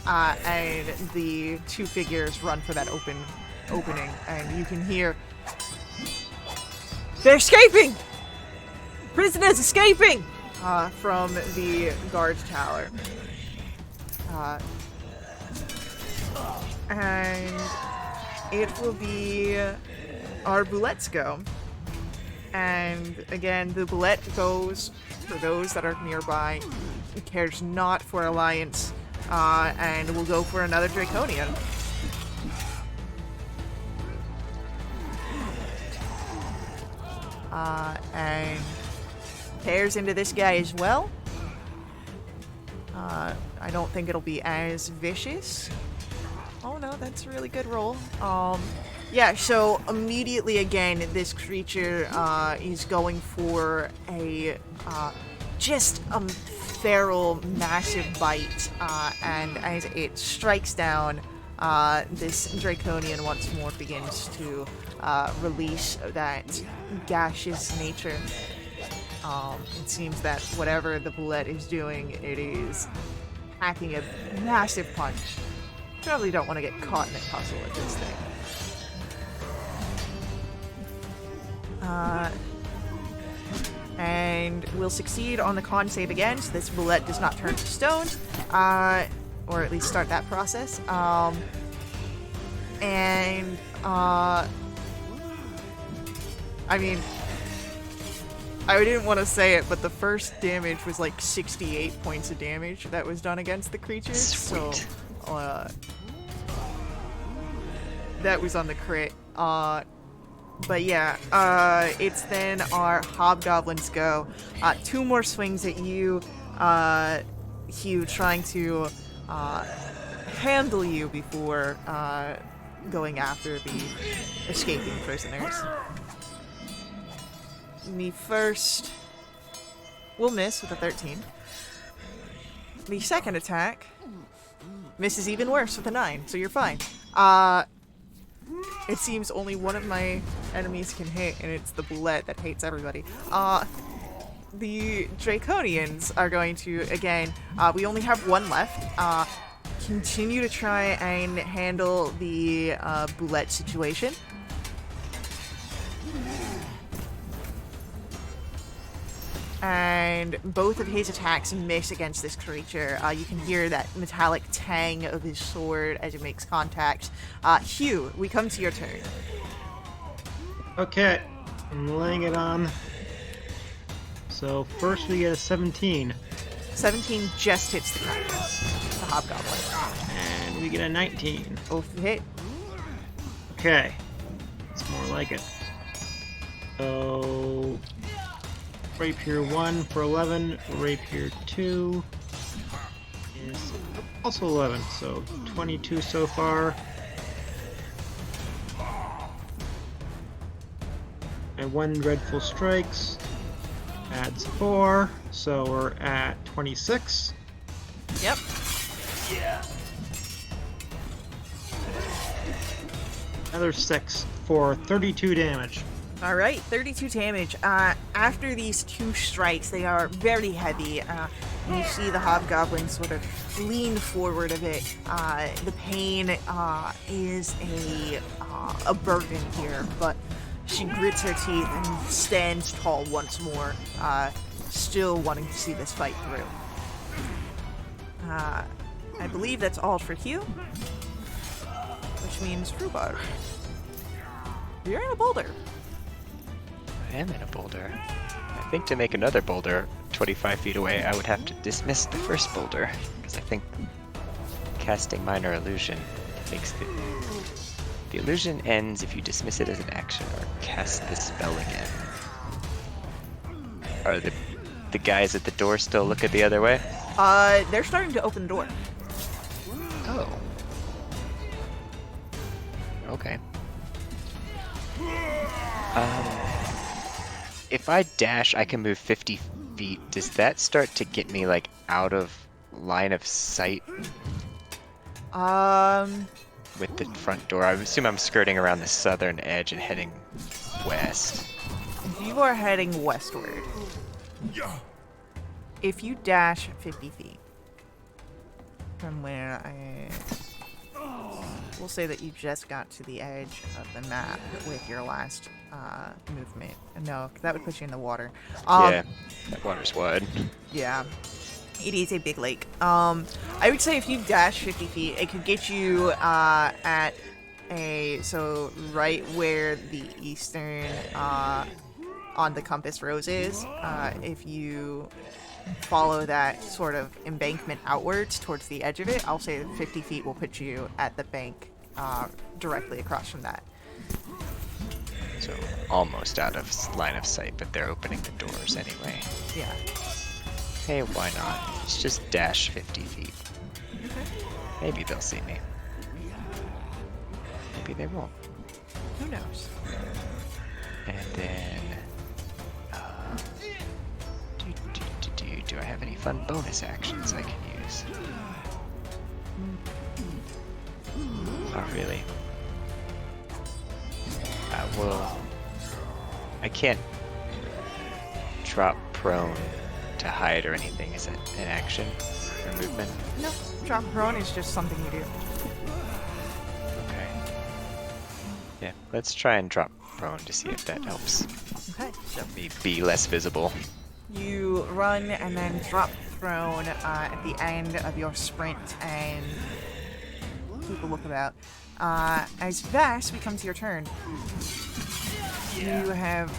And the 2 figures run for that opening, and you can hear, "They're escaping! Prisoners escaping!" From the guard tower. And it will be our boulettes go. And again, the boulette goes for those that are nearby. It cares not for Alliance, and we'll go for another Draconian. And tears into this guy as well. I don't think it'll be as vicious. Oh no, that's a really good roll. Yeah, so immediately again, this creature is going for a just a feral, massive bite, and as it strikes down, this Draconian once more begins to release that gaseous nature. It seems that whatever the bullet is doing, it is packing a massive punch. Probably don't want to get caught in a tussle with this thing. And we'll succeed on the con save again, so this bullet does not turn to stone, or at least start that process. I mean, I didn't want to say it, but the first damage was like 68 points of damage that was done against the creatures. Sweet. So, that was on the crit. But yeah, it's then our hobgoblins go. 2 more swings at you, Hugh, trying to handle you before going after the escaping prisoners. The first will miss with a 13. The second attack misses even worse with a 9, so you're fine. It seems only one of my enemies can hit, and it's the bullet that hates everybody. The Draconians are going to, again, we only have 1 left, continue to try and handle the bullet situation. And both of his attacks miss against this creature. You can hear that metallic tang of his sword as it makes contact. Hugh, we come to your turn. Okay, I'm laying it on. So first we get a 17. 17 just hits the carcass, the hobgoblin. And we get a 19. Both hit. Okay, it's more like it. So Rapier 1 for 11, Rapier 2 is also 11, so 22 so far. And 1 Dreadful Strikes adds 4, so we're at 26. Yep. Another 6 for 32 damage. Alright, 32 damage. After these 2 strikes, they are very heavy. And you see the hobgoblin sort of lean forward a bit. The pain is a burden here, but she grits her teeth and stands tall once more, still wanting to see this fight through. I believe that's all for Hugh, which means Rhubarb. You're in a boulder. I am in a boulder. I think to make another boulder 25 feet away, I would have to dismiss the first boulder, because I think casting Minor Illusion makes the illusion ends if you dismiss it as an action or cast the spell again. Or the the guys at the door still looking the other way? They're starting to open the door. Oh. Okay. If I dash, I can move 50 feet. Does that start to get me, like, out of line of sight with the front door? I assume I'm skirting around the southern edge and heading west. You are heading westward. If you dash 50 feet from where we'll say that you just got to the edge of the map with your last movement. No, that would put you in the water. Yeah, that water's wide. Yeah. It is a big lake. I would say if you dash 50 feet, it could get you at so right where the eastern on the compass rose is. If you follow that sort of embankment outwards towards the edge of it, I'll say that 50 feet will put you at the bank directly across from that. So almost out of line of sight, but they're opening the doors anyway. Yeah. Hey, why not? Let's just dash 50 feet. Maybe they'll see me. Maybe they won't. Who knows? And then... do I have any fun bonus actions I can use? Not really. I can't drop prone to hide or anything. Is it an action or movement? No, drop prone is just something you do. Okay. Yeah, let's try and drop prone to see if that helps Okay, so me be less visible. you run and then drop prone at the end of your sprint and keep a lookabout. As Vass becomes your turn, you have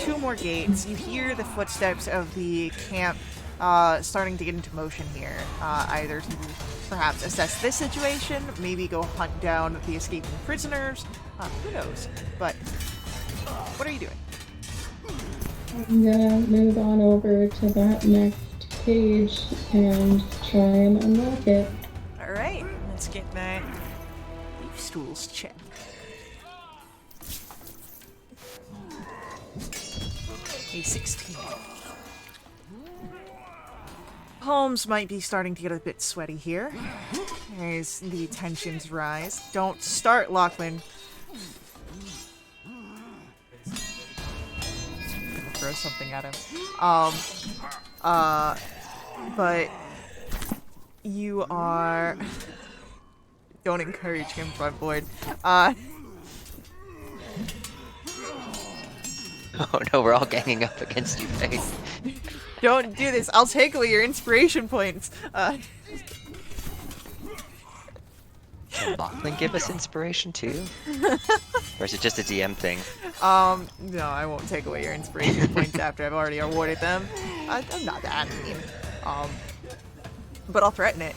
2 more gates. You hear the footsteps of the camp starting to get into motion here, either to perhaps assess this situation, maybe go hunt down the escaping prisoners, who knows, but what are you doing? I'm gonna move on over to that next page and try and unlock it. Alright, let's get that beef stools check. A 16. Palms might be starting to get a bit sweaty here as the tensions rise. Don't start, Lachlan. Throw something at him. But you are... Don't encourage him, front board. Oh no, we're all ganging up against you, Faith. Don't do this. I'll take away your inspiration points. Can Lachlan give us inspiration too? Or is it just a DM thing? No, I won't take away your inspiration points after I've already awarded them. I'm not that mean. But I'll threaten it.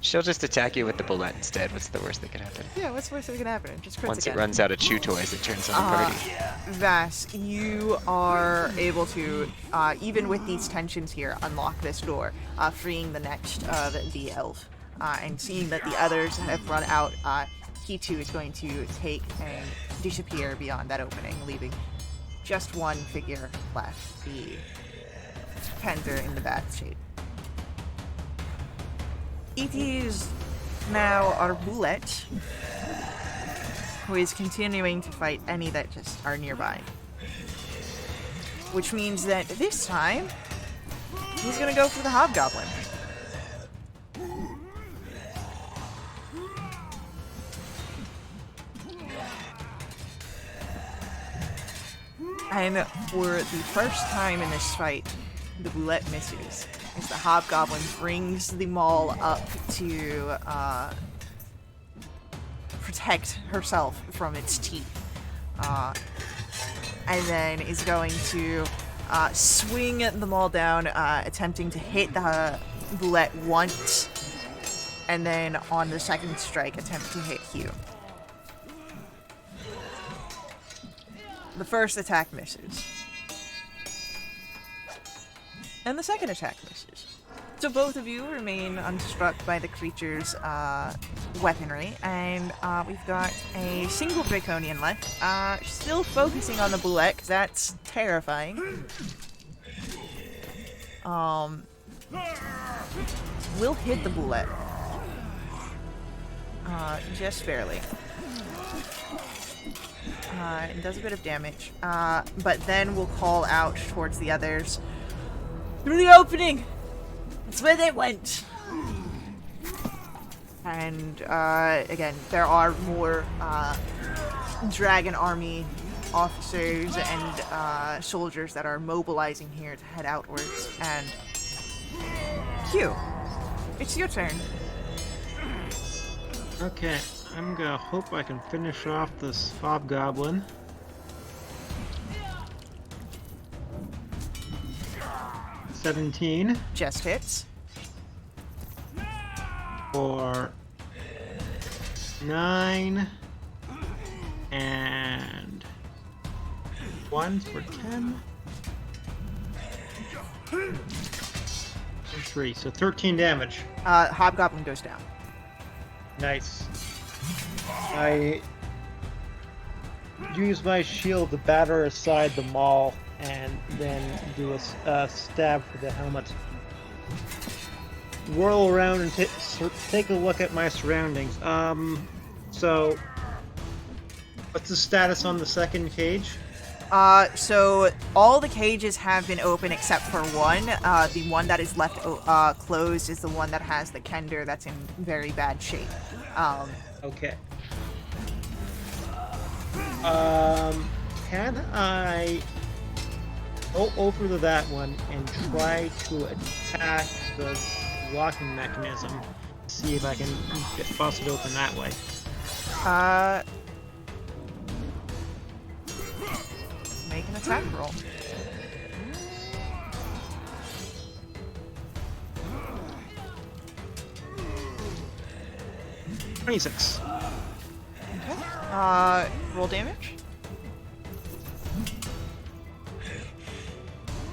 She'll just attack you with the bullet instead. What's the worst that could happen? Yeah, what's the worst that can happen? Just crits Once again. it runs out of chew toys, it turns on the party. Vass, you are able to, even with these tensions here, unlock this door, freeing the next of the elf. And seeing that the others have run out, he too is going to take and disappear beyond that opening, leaving just one figure left, the Panther in the bat shape. It is now our Bullet, who is continuing to fight any that just are nearby. Which means that this time, he's gonna go for the Hobgoblin. And for the first time in this fight, the Bullet misses, as the Hobgoblin brings the maul up to protect herself from its teeth. And then is going to swing the maul down, attempting to hit the Bullet once, and then on the second strike, attempt to hit Hugh. The first attack misses. And the second attack misses. So both of you remain unstruck by the creature's weaponry, and we've got a single Draconian left. Still focusing on the bullet, 'cause that's terrifying. Will hit the bullet. Just barely. It does a bit of damage, but then we'll call out towards the others. Through the opening! That's where they went! And, again, there are more, Dragon Army officers and, soldiers that are mobilizing here to head outwards, and... Q, it's your turn. Okay, I'm gonna hope I can finish off this hobgoblin. $17 Just hits. for 9 and 1 for 10. And 3, so 13 damage. Hobgoblin goes down. Nice. I use my shield to batter aside the maul and then do a stab for the helmet. Whirl around and take a look at my surroundings. So what's the status on the second cage? So all the cages have been open except for one. The one that is left closed is the one that has the Kender that's in very bad shape. Okay. Can I go over to that one and try to attack the locking mechanism? See if I can bust it open that way. Make an attack roll. $26. Okay. Roll damage.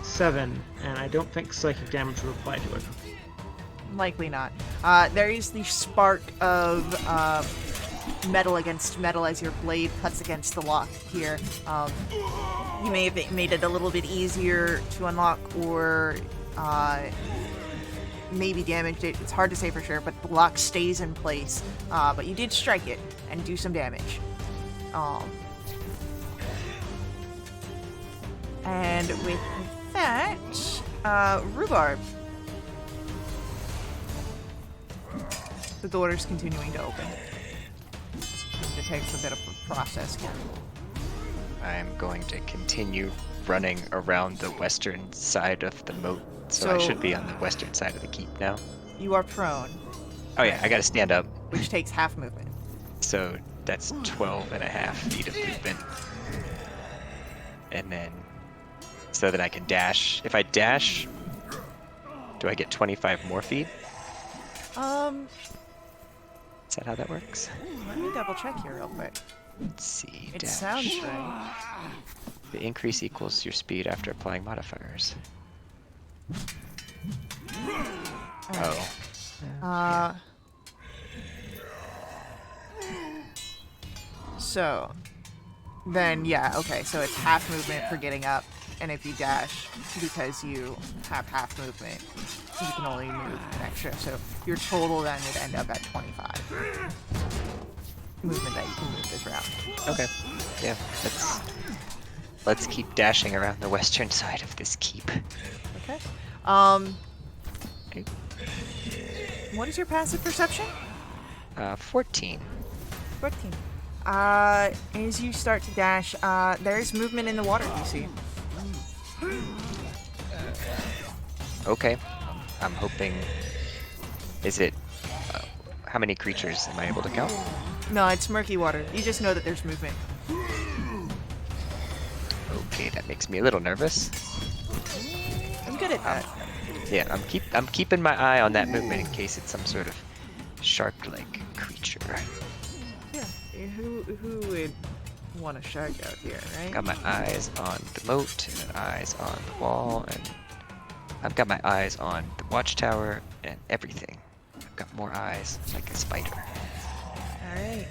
7, and I don't think psychic damage will apply to it. Likely not. There is the spark of metal against metal as your blade cuts against the lock here. You may have made it a little bit easier to unlock, or maybe damaged it. It's hard to say for sure, but the lock stays in place. But you did strike it and do some damage. And with that, Rhubarb. The door's continuing to open. It takes a bit of a process here. I'm going to continue running around the western side of the moat, so I So- should be on the western side of the keep now. You are prone, Oh yeah, I gotta stand up. which takes half movement. So that's 12 and a half feet of movement. And then, so that I can dash. If I dash, do I get 25 more feet? Is that how that works? Let me double check here real quick. Let's see. It dash. sounds right. The increase equals your speed after applying modifiers. Oh. So, then yeah, okay, so it's half movement for getting up, and if you dash, because you have half movement, you can only move an extra, so your total then would end up at 25 movement that you can move this round. Okay. Yeah. Let's keep dashing around the western side of this keep. Okay. Okay. What is your passive perception? 14. 14. As you start to dash, there is movement in the water you see. Okay. I'm hoping. Is it? How many creatures am I able to count? No, it's murky water. You just know that there's movement. Okay, that makes me a little nervous. I'm good at that. Yeah, I'm keeping my eye on that movement in case it's some sort of shark-like creature. Yeah. Who would want a shark out here, right? Got my eyes on the moat and eyes on the wall, and I've got my eyes on the watchtower and everything. I've got more eyes like a spider. Alright.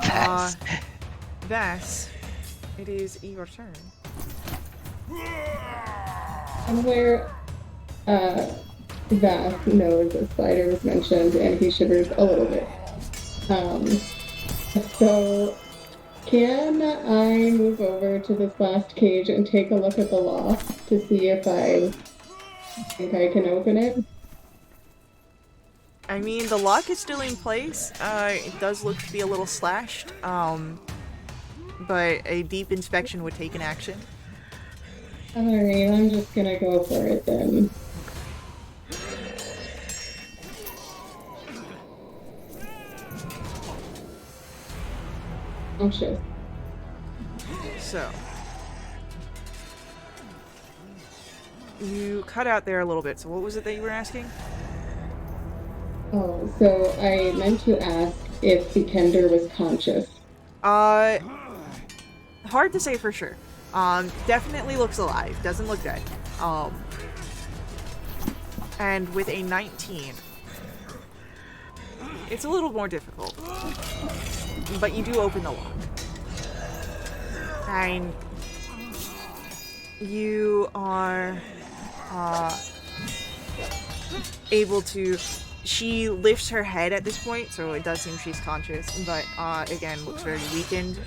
Pass. Vass, it is your turn. And where Vath knows a spider was mentioned, and he shivers a little bit. So can I move over to this last cage and take a look at the lock to see if I think I can open it? I mean, the lock is still in place. It does look to be a little slashed. But a deep inspection would take an action. Alright, I'm just gonna go for it then. Anxious. So. You cut out there a little bit, so what was it that you were asking? Oh, so I meant to ask if the Kender was conscious. Hard to say for sure. Definitely looks alive. Doesn't look dead. And with a 19, it's a little more difficult. But you do open the lock. And you are able to... She lifts her head at this point, so it does seem she's conscious, but again, looks very weakened.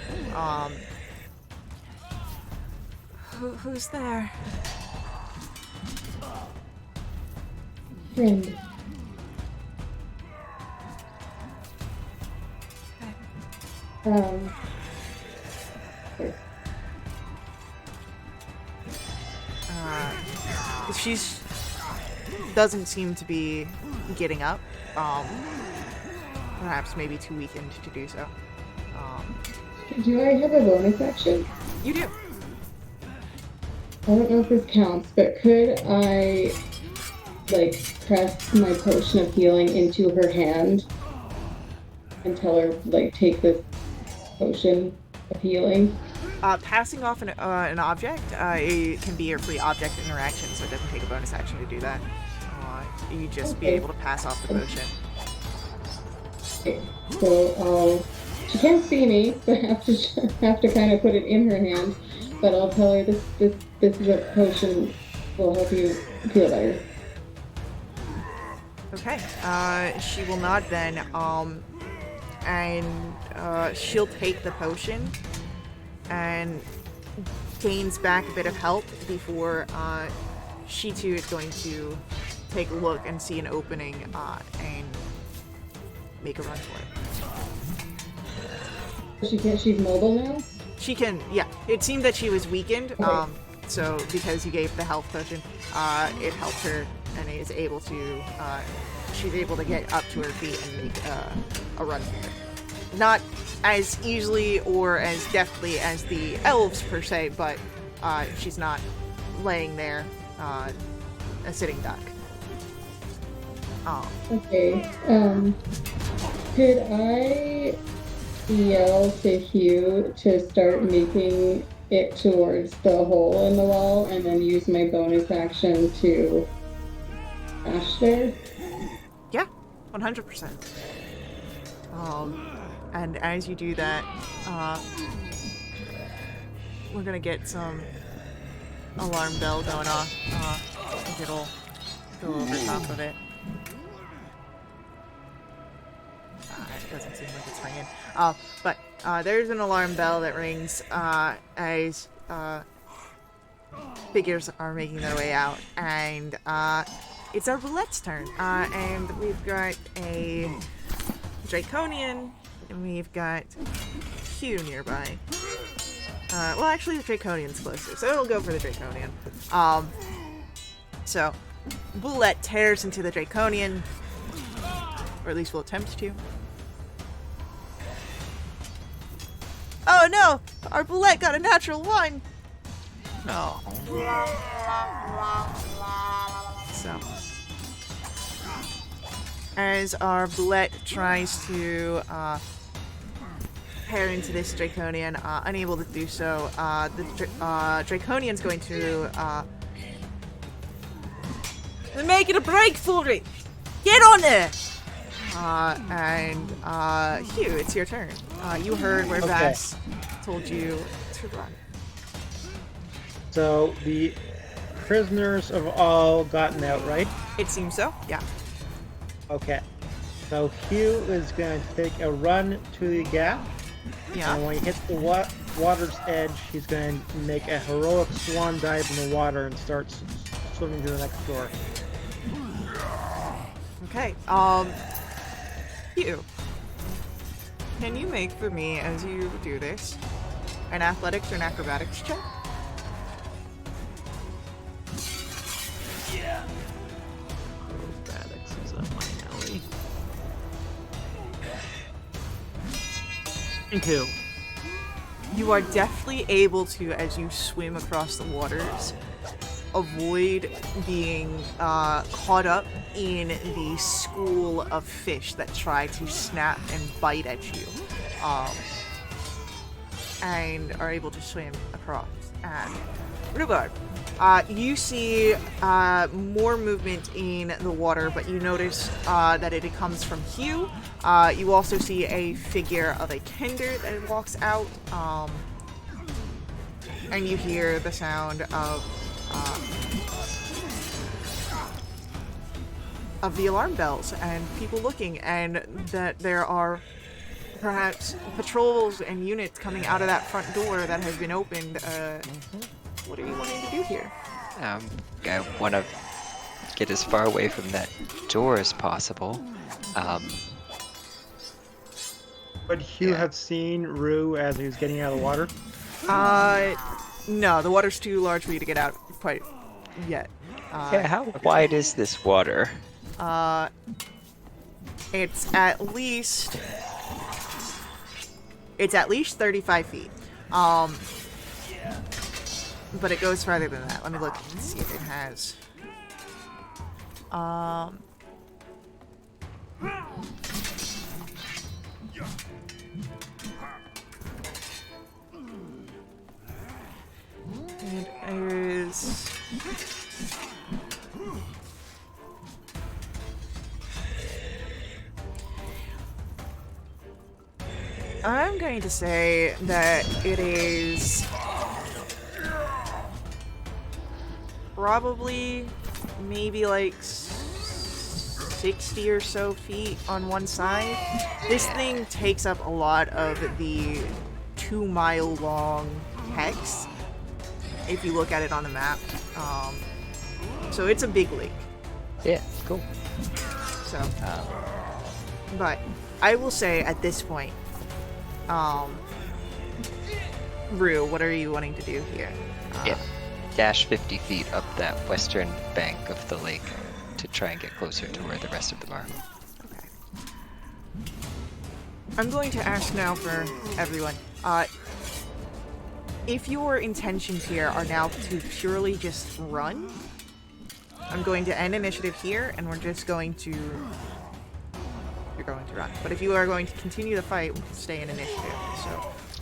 Who's there? Friend. She's doesn't seem to be getting up. Perhaps maybe too weakened to do so. Do I have a bonus action? You do. I don't know if this counts, but could I, like, press my potion of healing into her hand and tell her, like, take this potion of healing? Passing off an object, it can be your free object interaction, so it doesn't take a bonus action to do that. You just be able to pass off the potion. Okay, so she can't see me, so I have to kind of put it in her hand. But I'll tell her this is a potion will help you feel better. Okay. She will nod then, and she'll take the potion and gains back a bit of health before she too is going to take a look and see an opening and make a run for it. She's mobile now? She can, yeah. It seemed that she was weakened, Okay. so because you gave the health potion, it helped her and is able to, she's able to get up to her feet and make a run for it. Not as easily or as deftly as the elves per se, but she's not laying there a sitting duck. Okay. Could I yell to Hugh to start making it towards the hole in the wall and then use my bonus action to dash there? Yeah, 100%. And as you do that, we're gonna get some alarm bell going off. I think it'll go over top of it. It doesn't seem like it's ringing. But there's an alarm bell that rings as figures are making their way out, and it's our roulette's turn. And we've got a Draconian, and we've got Hugh nearby. Well, actually, the Draconian's closer, so it'll go for the Draconian. So, Roulette tears into the Draconian, or at least will attempt to. Oh no! Our Bullet got a natural 1! No. So, as our Bullet tries to tear into this Draconian, unable to do so, the Draconian's going to They're making a break for it! Get on there! Hugh, it's your turn. You heard where Okay. Vass told you to run. So the prisoners have all gotten out, right? It seems so, yeah. Okay. So Hugh is going to take a run to the gap, Yeah. and when he hits the water's edge, he's going to make a heroic swan dive in the water and start swimming to the next door. Okay, Hugh. Can you make for me, as you do this, an athletics or an acrobatics check? Acrobatics is up my alley. And 2. You are definitely able to, as you swim across the waters, avoid being caught up in the school of fish that try to snap and bite at you, and are able to swim across. And Rhubarb, you see more movement in the water, but you notice that it comes from Hugh. You also see a figure of a kender that walks out, and you hear the sound of the alarm bells and people looking, and that there are perhaps patrols and units coming out of that front door that has been opened. What are you wanting to do here? I want to get as far away from that door as possible. Would Hugh Yeah. have seen Rue as he was getting out of the water? No, the water's too large for you to get out quite yet. Yeah, how wide is this water? It's at least 35 feet. But it goes farther than that. Let me look and see if it has. It is. I'm going to say that it is probably maybe like 60 or so feet on one side. This thing takes up a lot of the 2-mile long hex if you look at it on the map. So it's a big lake. Yeah, cool. So, but I will say at this point, Rue, what are you wanting to do here? Yeah. Dash 50 feet up that western bank of the lake to try and get closer to where the rest of them are. Okay. I'm going to ask now for everyone. If your intentions here are now to purely just run, I'm going to end initiative here, and we're just going to... You're going to run. But if you are going to continue the fight, we can stay in initiative. So,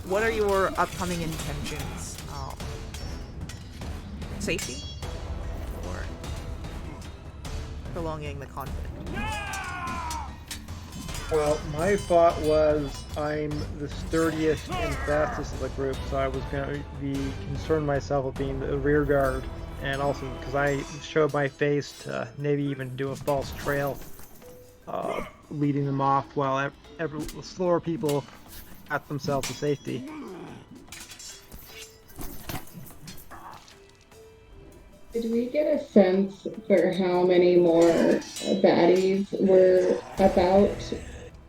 what are your upcoming intentions? Safety? Or prolonging the conflict? Well, my thought was I'm the sturdiest and fastest of the group, so I was going to be concerned myself with being the rear guard, and also because I showed my face to maybe even do a false trail, leading them off while slower people got themselves to safety. Did we get a sense for how many more baddies were about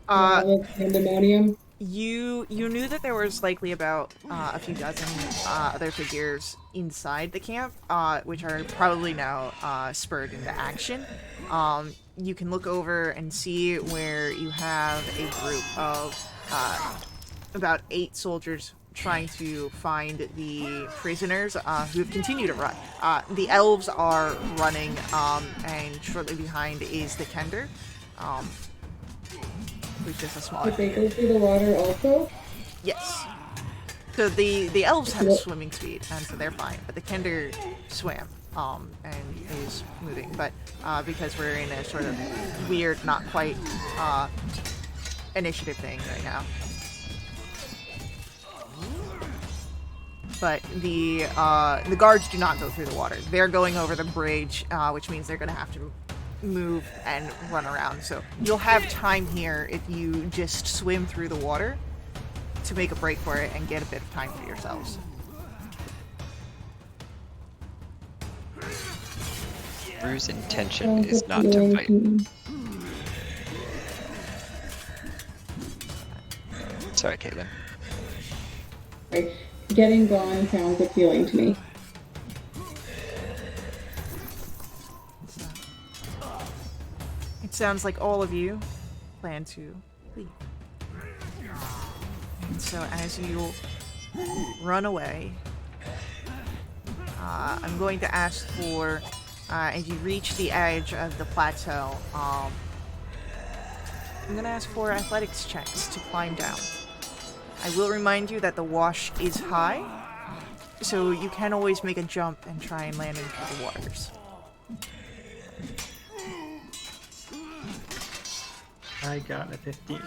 the pandemonium? You knew that there was likely about a few dozen other figures inside the camp, which are probably now spurred into action. You can look over and see where you have a group of about 8 soldiers trying to find the prisoners who have continued to run. The elves are running, and shortly behind is the Kender. Who's just a smaller Did they go through the water also? Yes. So the elves have swimming speed, and so they're fine, but the Kender swam. and is moving. But because we're in a sort of weird, not quite initiative thing right now. But the guards do not go through the water. They're going over the bridge, which means they're going to have to move and run around. So you'll have time here if you just swim through the water to make a break for it and get a bit of time for yourselves. Rue's intention is not to fight. Sorry, Caitlin. Right. Getting gone sounds appealing to me. It sounds like all of you plan to leave. And so as you run away, I'm going to ask for, as you reach the edge of the plateau, I'm going to ask for athletics checks to climb down. I will remind you that the wash is high, so you can always make a jump and try and land into the waters. I got a 15.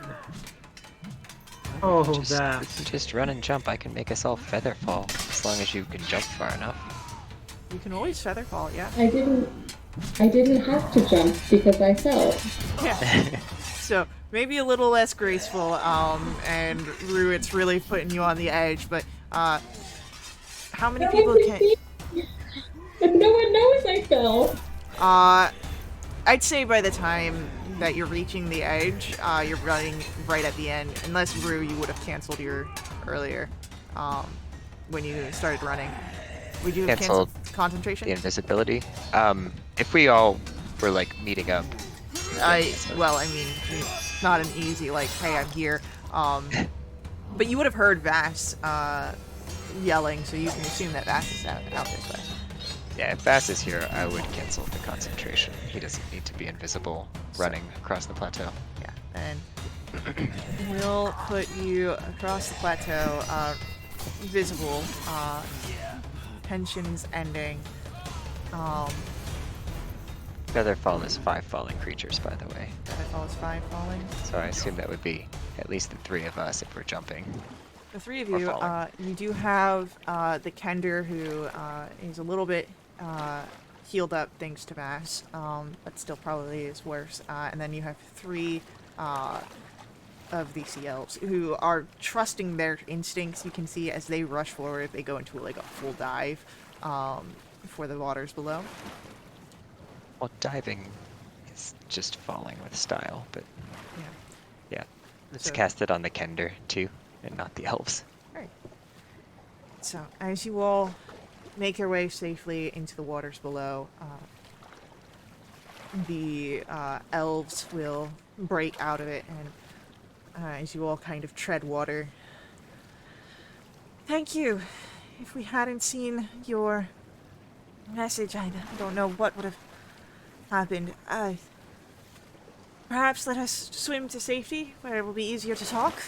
Oh, that. Just run and jump. I can make us all feather fall as long as you can jump far enough. You can always feather fall, yeah. I didn't have to jump because I fell. Yeah. So maybe a little less graceful, and Rue, it's really putting you on the edge, but how many people can... But no one knows I fell. I'd say by the time that you're reaching the edge, you're running right at the end. Unless, Rue, you would have canceled your earlier, when you started running. Would you have canceled concentration? The invisibility. If we all were like meeting up. Well, I mean, it's not an easy, like, hey, I'm here. But you would have heard Vass yelling, so you can assume that Vass is out this way. Yeah, if Vass is here, I would cancel the concentration. He doesn't need to be invisible running across the plateau. Yeah, and we'll put you across the plateau, visible, tensions ending. Featherfall is 5 falling creatures, by the way. Featherfall is 5 falling. So I assume that would be at least the 3 of us if we're jumping. The 3 of Or you, falling. you do have the Kender, who is a little bit healed up thanks to Vass, but still probably is worse. And then you have 3 of the Sea Elves who are trusting their instincts. You can see as they rush forward, they go into like a full dive for the waters below. Well, diving is just falling with style, but yeah. Let's So- cast it on the Kender, too, and not the elves. Alright. So, as you all make your way safely into the waters below, the elves will break out of it, and as you all kind of tread water. Thank you. If we hadn't seen your message, I don't know what would have happened. Perhaps let us swim to safety, where it will be easier to talk.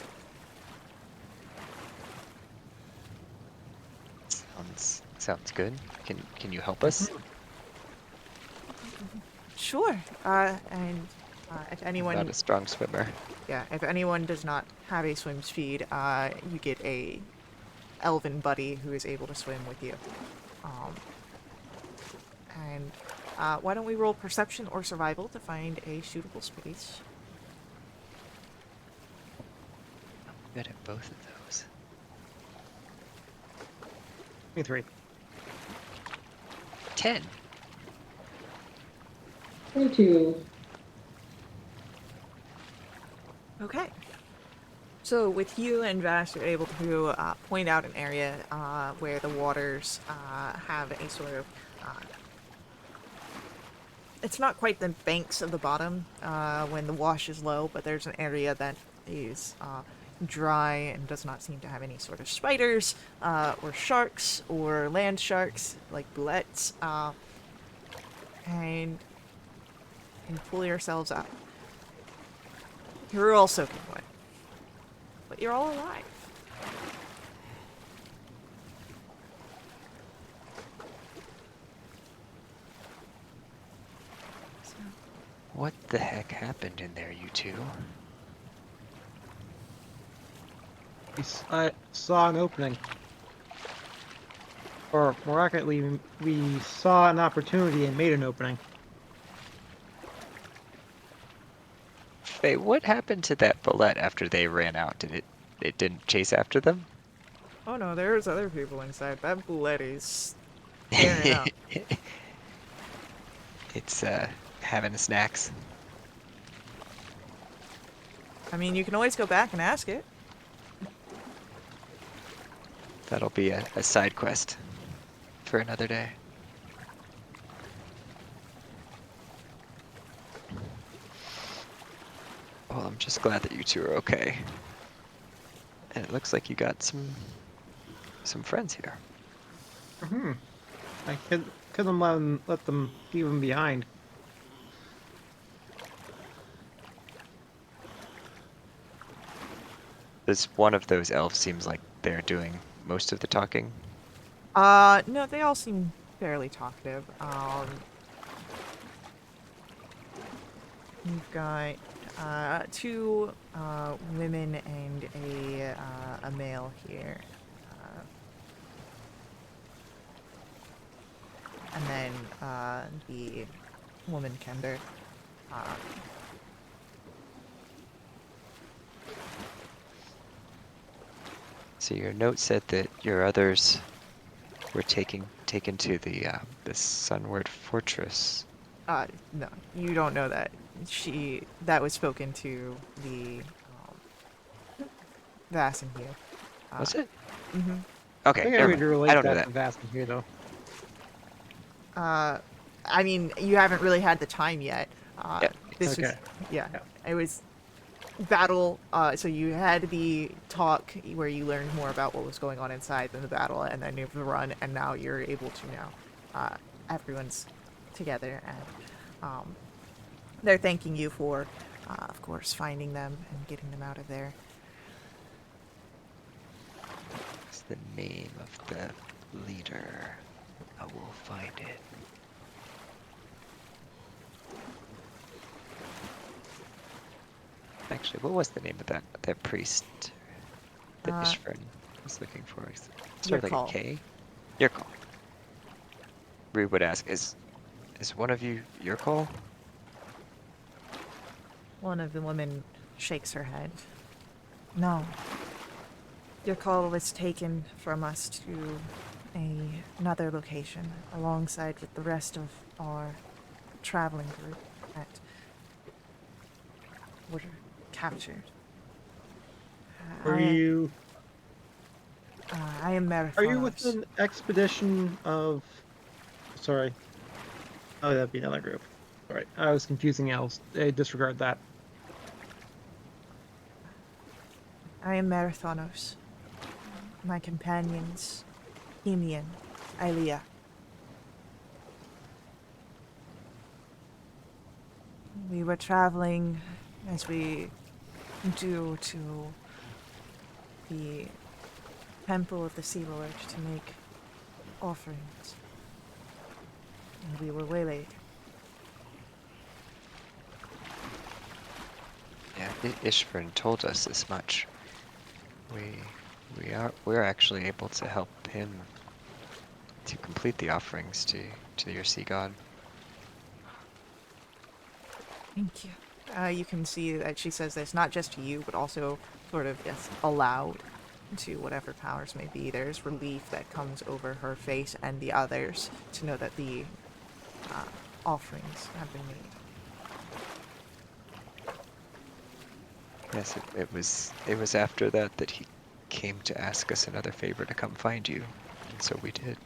Sounds good. Can you help us? Sure. If anyone, Not a strong swimmer. yeah, if anyone does not have a swim speed, you get a elven buddy who is able to swim with you. And why don't we roll perception or survival to find a suitable space? Good at both of those. 23. 10. 22. Okay. So with you and Vash, you're able to point out an area where the waters have a sort of... it's not quite the banks of the bottom when the wash is low, but there's an area that is dry and does not seem to have any sort of spiders or sharks or land sharks like bullets. And pull yourselves up. You're all soaking wet, but you're all alive. What the heck happened in there, you two? I saw an opening. Or more accurately, we saw an opportunity and made an opening. Faye, what happened to that bullet after they ran out? It didn't chase after them? Oh no, there's other people inside. That bullet is tearing up. It's having snacks. I mean, you can always go back and ask it. That'll be a side quest for another day. Well, I'm just glad that you two are okay. And it looks like you got some friends here. Hmm. I couldn't let them leave him behind. This one of those elves seems like they're doing most of the talking. No, they all seem fairly talkative. You've got two women and a male here. And then the woman Kender. So your note said that your others were taken to the Sunward Fortress. No, you don't know that. That was spoken to the Vassen here. Was it? Mm-hmm. I Okay, think I never would mind. relate I don't know that that. to Vastin here, though. I mean, you haven't really had the time yet. Yeah. This was, Okay. yeah, Yeah. it was battle. So you had the talk where you learned more about what was going on inside than the battle, and then you have the run, and now you're able to everyone's together, and they're thanking you for, of course, finding them and getting them out of there. What's the name of the leader? I will find it. Actually, what was the name of that priest that Ishvern was looking for? It's sort of like Your a K. Your call. Rue would ask, is one of you your call? One of the women shakes her head. No. Your call was taken from us to another location, alongside with the rest of our traveling group that were captured. Are you I am with Marathonos. an expedition of? Sorry. Oh, that'd be another group. All right, I was confusing elves. Disregard that. I am Marathonos. My companions, Emian, Ilea. We were traveling as we do to the Temple of the Sea Lord to make offerings. And we were waylaid. Yeah, Ishvern told us this much. We're actually able to help him to complete the offerings to your sea god. Thank you. You can see that she says this not just to you, but also sort of yes, aloud to whatever powers may be. There's relief that comes over her face and the others to know that the offerings have been made. Yes, it was after that he came to ask us another favor to come find you, and so we did.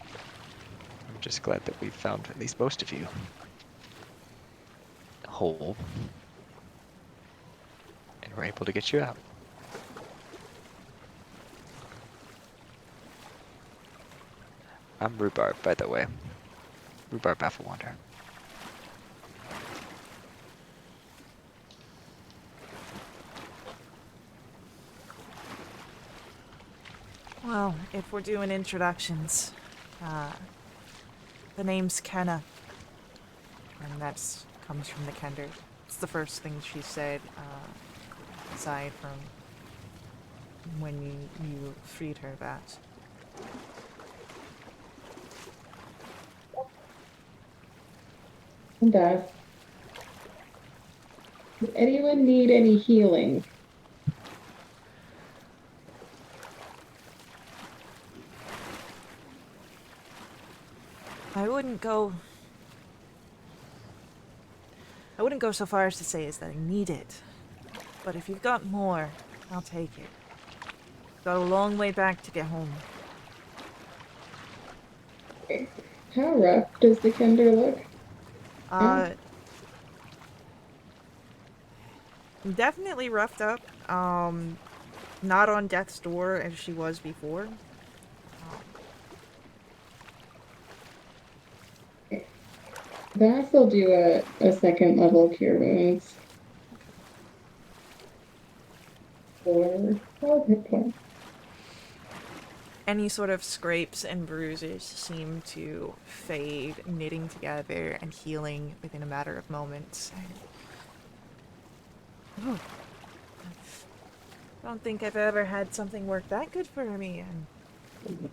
I'm just glad that we found at least most of you whole, and we're able to get you out. I'm Rhubarb, by the way. Rhubarb Bafflewander. Well, if we're doing introductions, the name's Kenna, and that comes from the Kender. It's the first thing she said, aside from when you freed her, that. Does anyone need any healing? I wouldn't go so far as to say is that I need it. But if you've got more, I'll take it. Got a long way back to get home. How rough does the Kender look? Uh, Definitely roughed up. Not on death's door as she was before. Vass will do a second level cure wounds. For 12 hit points. Any sort of scrapes and bruises seem to fade, knitting together and healing within a matter of moments. Oh, I don't think I've ever had something work that good for me. And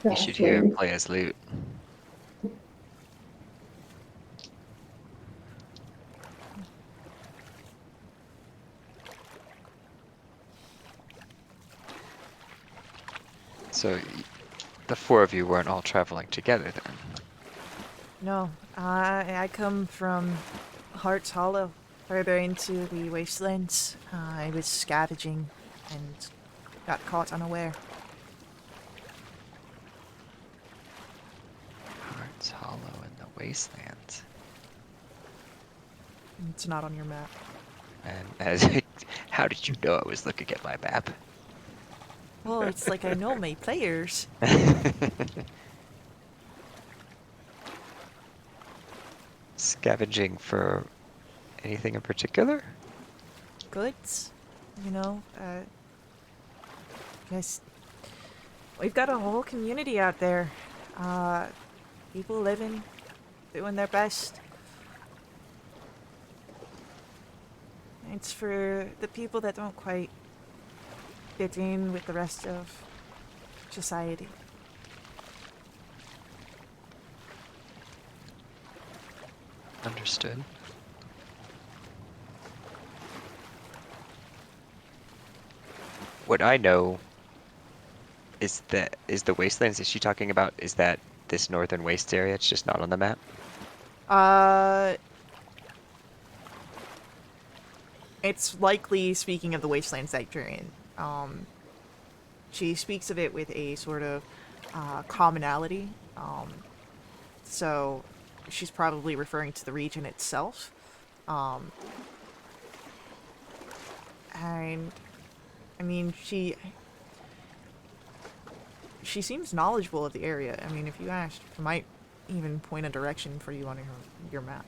You should hear him play his lute. So the four of you weren't all traveling together then? no, I come from Heart's Hollow, further into the wastelands. I was scavenging and got caught unaware. Heart's Hollow in the Wastelands. It's not on your map. And how did you know I was looking at my map? Well, it's like I know my players. Scavenging for anything in particular? Goods, guess we've got a whole community out there. People living, doing their best. It's for the people that don't quite fit in with the rest of society. Understood. What I know is the wastelands is she talking about, is that this northern waste area? It's just not on the map? It's likely speaking of the wastelands that you're in. She speaks of it with a sort of commonality. So she's probably referring to the region itself. And I mean, she seems knowledgeable of the area. I mean, if you asked, I might even point a direction for you on your map.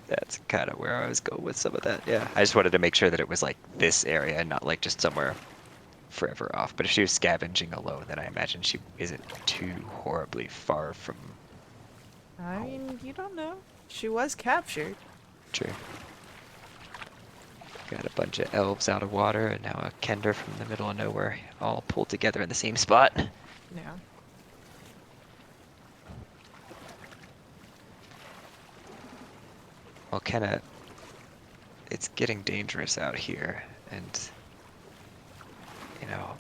That's kind of where I was going with some of that, yeah. I just wanted to make sure that it was like this area and not like just somewhere forever off. But if she was scavenging alone, then I imagine she isn't too horribly far from... I mean, you don't know. She was captured. True. Got a bunch of elves out of water and now a Kender from the middle of nowhere, all pulled together in the same spot. Yeah. Well, Kenna, it's getting dangerous out here, and, you know,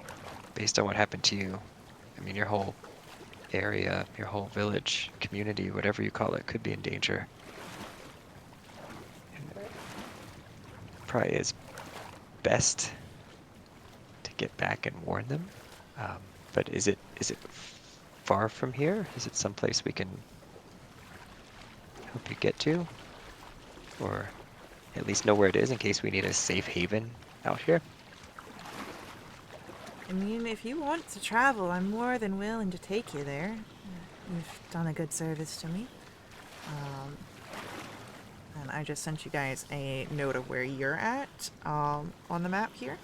based on what happened to you, I mean, your whole area, your whole village, community, whatever you call it, could be in danger. And it probably is best to get back and warn them. But is it far from here? Is it someplace we can help you get to? Or at least know where it is in case we need a safe haven out here? I mean, if you want to travel, I'm more than willing to take you there. You've done a good service to me. And I just sent you guys a note of where you're at on the map here.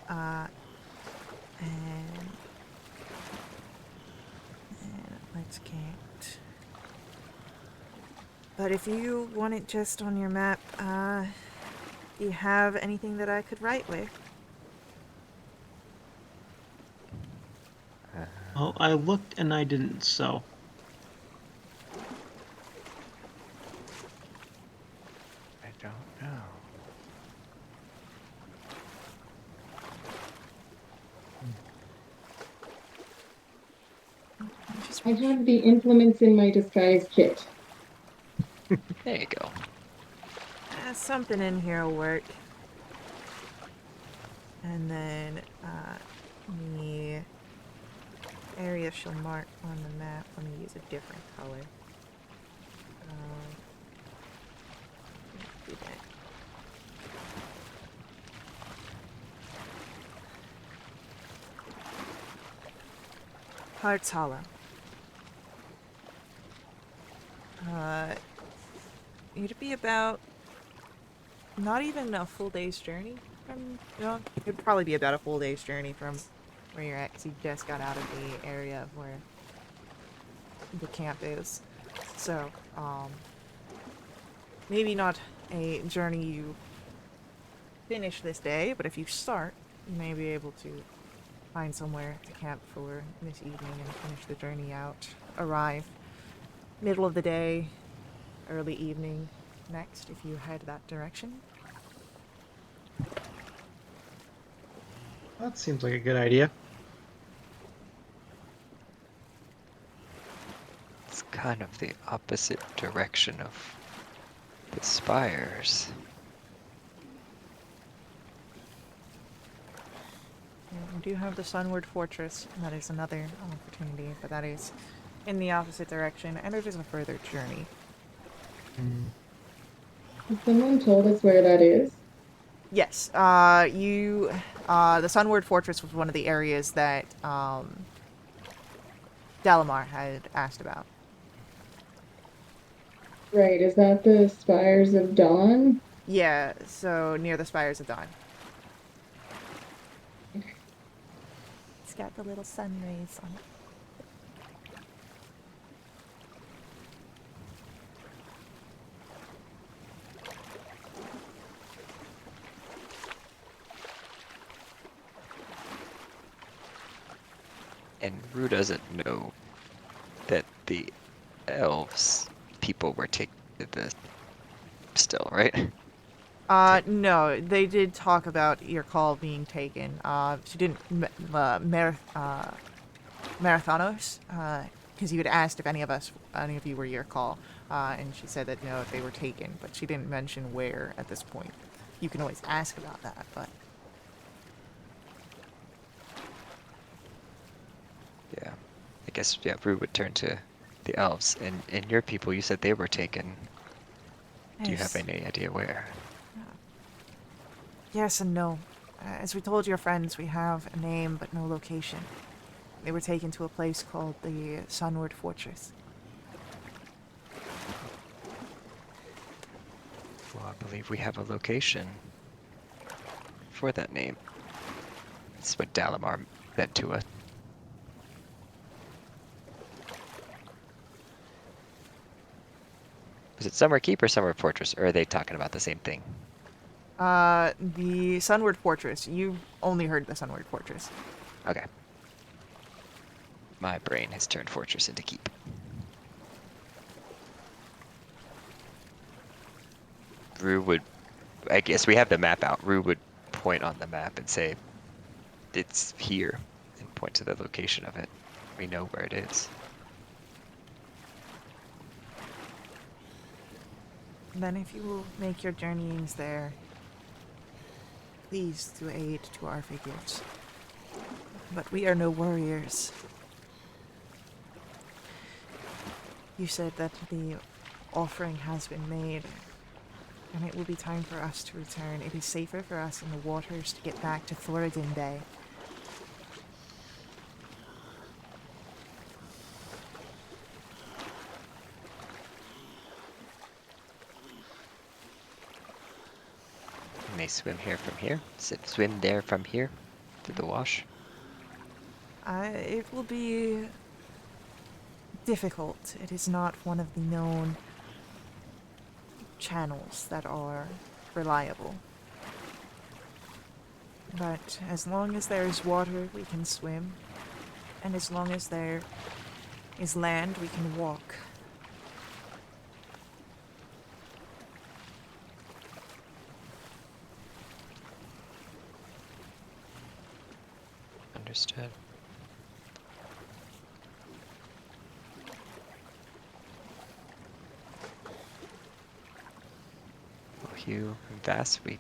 And let's get But if you want it just on your map, do you have anything that I could write with? Well, I looked and I didn't, so. I don't know. I have the implements in my disguise kit. There you go. Something in here will work. And then the area she'll mark on the map. Let me use a different color. Do that. Hearts Hollow. It'd be about not even a full day's journey from. No, it'd probably be about a full day's journey from where you're at, 'cause you just got out of the area of where the camp is. So, maybe not a journey you finish this day, but if you start, you may be able to find somewhere to camp for this evening and finish the journey out. Arrive middle of the day, early evening next if you head that direction. That seems like a good idea. It's kind of the opposite direction of the spires. We do have the Sunward Fortress. That is another opportunity, but that is in the opposite direction, and it is a further journey. Has someone told us where that is? Yes, the Sunward Fortress was one of the areas that Dalamar had asked about. Right, is that the Spires of Dawn? Yeah, so near the Spires of Dawn. It's got the little sun rays on it. And Rue doesn't know that the elves people were taken to this still, right? No, they did talk about your call being taken. She didn't, Marathonos, because you had asked if any of you were your call, and she said that no, they were taken, but she didn't mention where at this point. You can always ask about that, but Yeah. I guess, yeah, Rue would turn to the elves. And your people, you said they were taken. Do you have yes. any idea where? Yes and no. As we told your friends, we have a name but no location. They were taken to a place called the Sunward Fortress. Well, I believe we have a location for that name. That's what Dalamar said to us. Was it Summer Keep or Summer Fortress, or are they talking about the same thing? The Sunward Fortress. You only heard the Sunward Fortress. Okay. My brain has turned Fortress into Keep. Rue would, I guess we have the map out. Rue would point on the map and say, it's here, and point to the location of it. We know where it is. Then if you will make your journeyings there, please do aid to our figures. But we are no warriors. You said that the offering has been made, and it will be time for us to return. It is safer for us in the waters to get back to Thoradin Bay. Can they swim here from here? Swim there from here? Through the wash? It will be difficult. It is not one of the known channels that are reliable. But as long as there is water, we can swim. And as long as there is land, we can walk. Understood. Well, Hugh and Vass, we've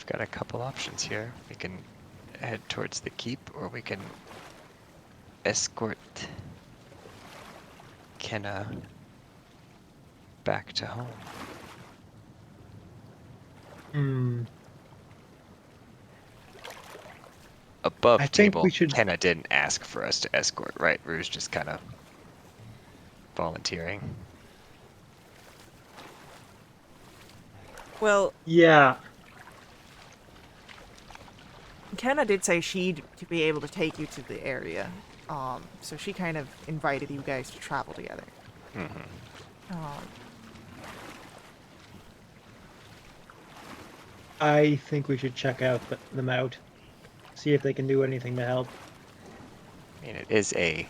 got a couple options here. We can head towards the keep, or we can escort Kenna back to home. Hmm. Above I think table, we should. Kenna didn't ask for us to escort, right? Rue's just kind of volunteering. Well, Yeah. Kenna did say she'd be able to take you to the area. So she kind of invited you guys to travel together. Mm-hmm. I think we should check out them out. See if they can do anything to help. I mean, it is a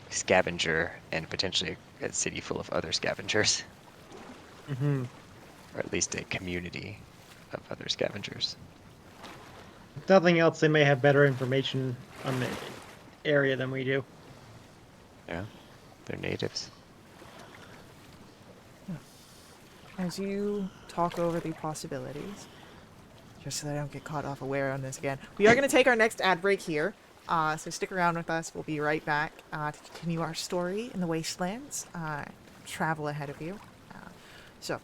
scavenger and potentially a city full of other scavengers, Mm-hmm. or at least a community of other scavengers. If nothing else, they may have better information on the area than we do. Yeah, they're natives. As you talk over the possibilities, just so that I don't get caught off aware on this again, we are going to take our next ad break here. So stick around with us. We'll be right back to continue our story in the Wastelands. Travel ahead of you. So,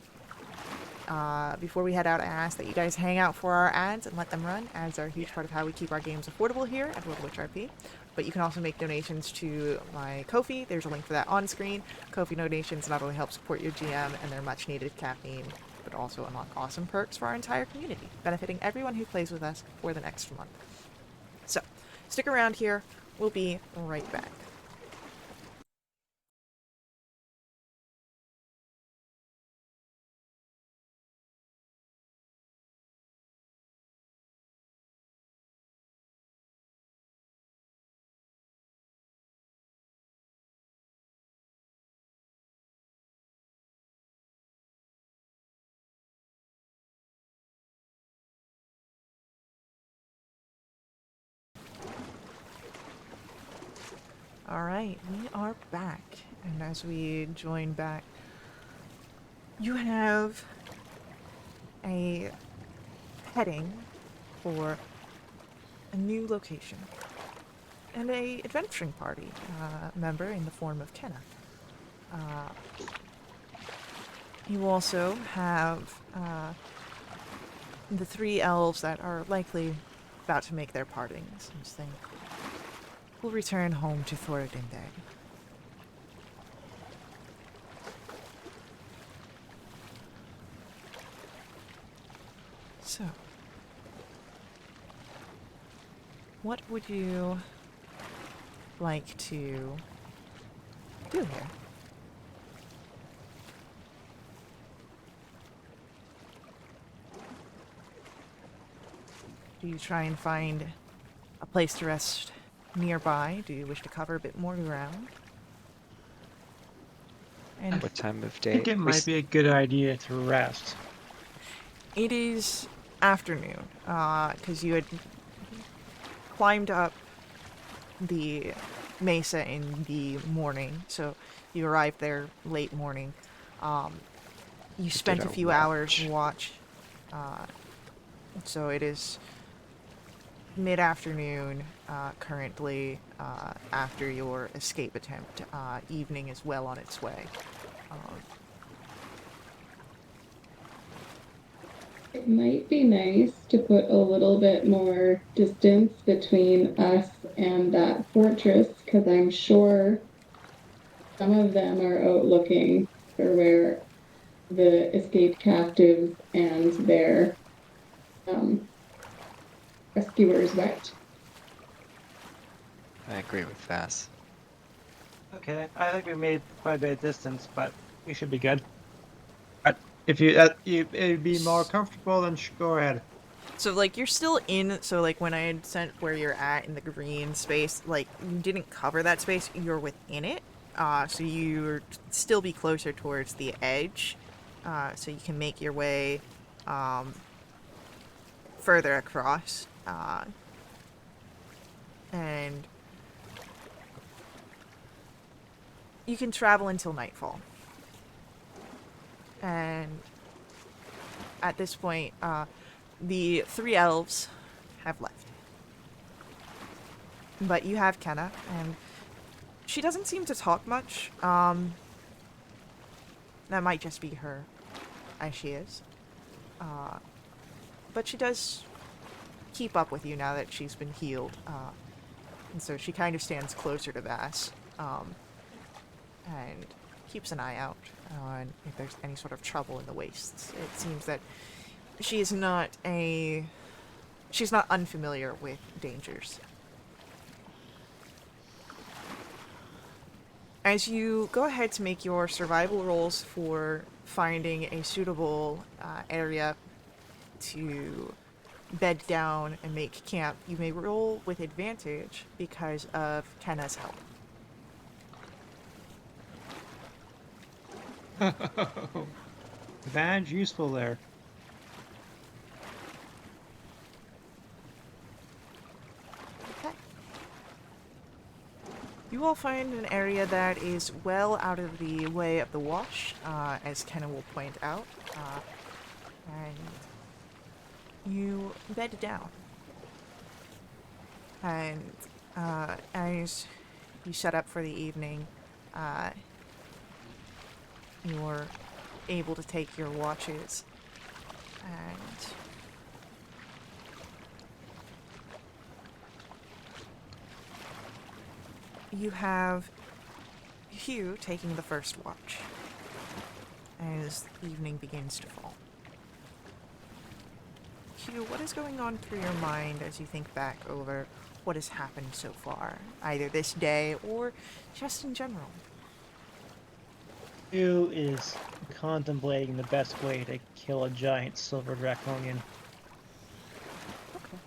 before we head out, I ask that you guys hang out for our ads and let them run. Ads are a huge part of how we keep our games affordable here at WRP. But you can also make donations to my Ko-fi. There's a link for that on screen. Ko-fi donations not only help support your GM and their much needed caffeine, but also unlock awesome perks for our entire community, benefiting everyone who plays with us for the next month. So, stick around here. We'll be right back. Alright, we are back. And as we join back, you have a heading for a new location and a adventuring party member in the form of Kenna. You also have the three elves that are likely about to make their partings. This thing will return home to Thoradindag. So, what would you like to do here? Do you try and find a place to rest nearby? Do you wish to cover a bit more ground? And What time of I day? think it might be a good idea to rest. it is afternoon, because you had climbed up the mesa in the morning, so you arrived there late morning. You spent a our few hours watch, so it is mid-afternoon currently after your escape attempt. Evening is well on its way. It might be nice to put a little bit more distance between us and that fortress, because I'm sure some of them are out looking for where the escaped captives and their um, rescuers went. I agree with Vass. Okay, I think we made quite a bit of distance, but We should be good. If it'd be more comfortable, then go ahead. So, like, you're still in, so, like, when I had sent where you're at in the green space, like, you didn't cover that space, you're within it. So you'd still be closer towards the edge. So you can make your way, further across. And you can travel until nightfall. And at this point, the 3 elves have left. But you have Kenna, and she doesn't seem to talk much. That might just be her, as she is. But she does keep up with you now that she's been healed. And so she kind of stands closer to Vass. And keeps an eye out on if there's any sort of trouble in the wastes. It seems that she's not unfamiliar with dangers. As you go ahead to make your survival rolls for finding a suitable area to bed down and make camp, you may roll with advantage because of Kenna's help. Advantage useful there. Okay. You all find an area that is well out of the way of the wash, as Kenna will point out, and you bed down. And as you set up for the evening, you're able to take your watches, and you have Hugh taking the first watch as evening begins to fall. Hugh, what is going on through your mind as you think back over what has happened so far, either this day or just in general? Hugh is contemplating the best way to kill a giant silver draconian. Okay.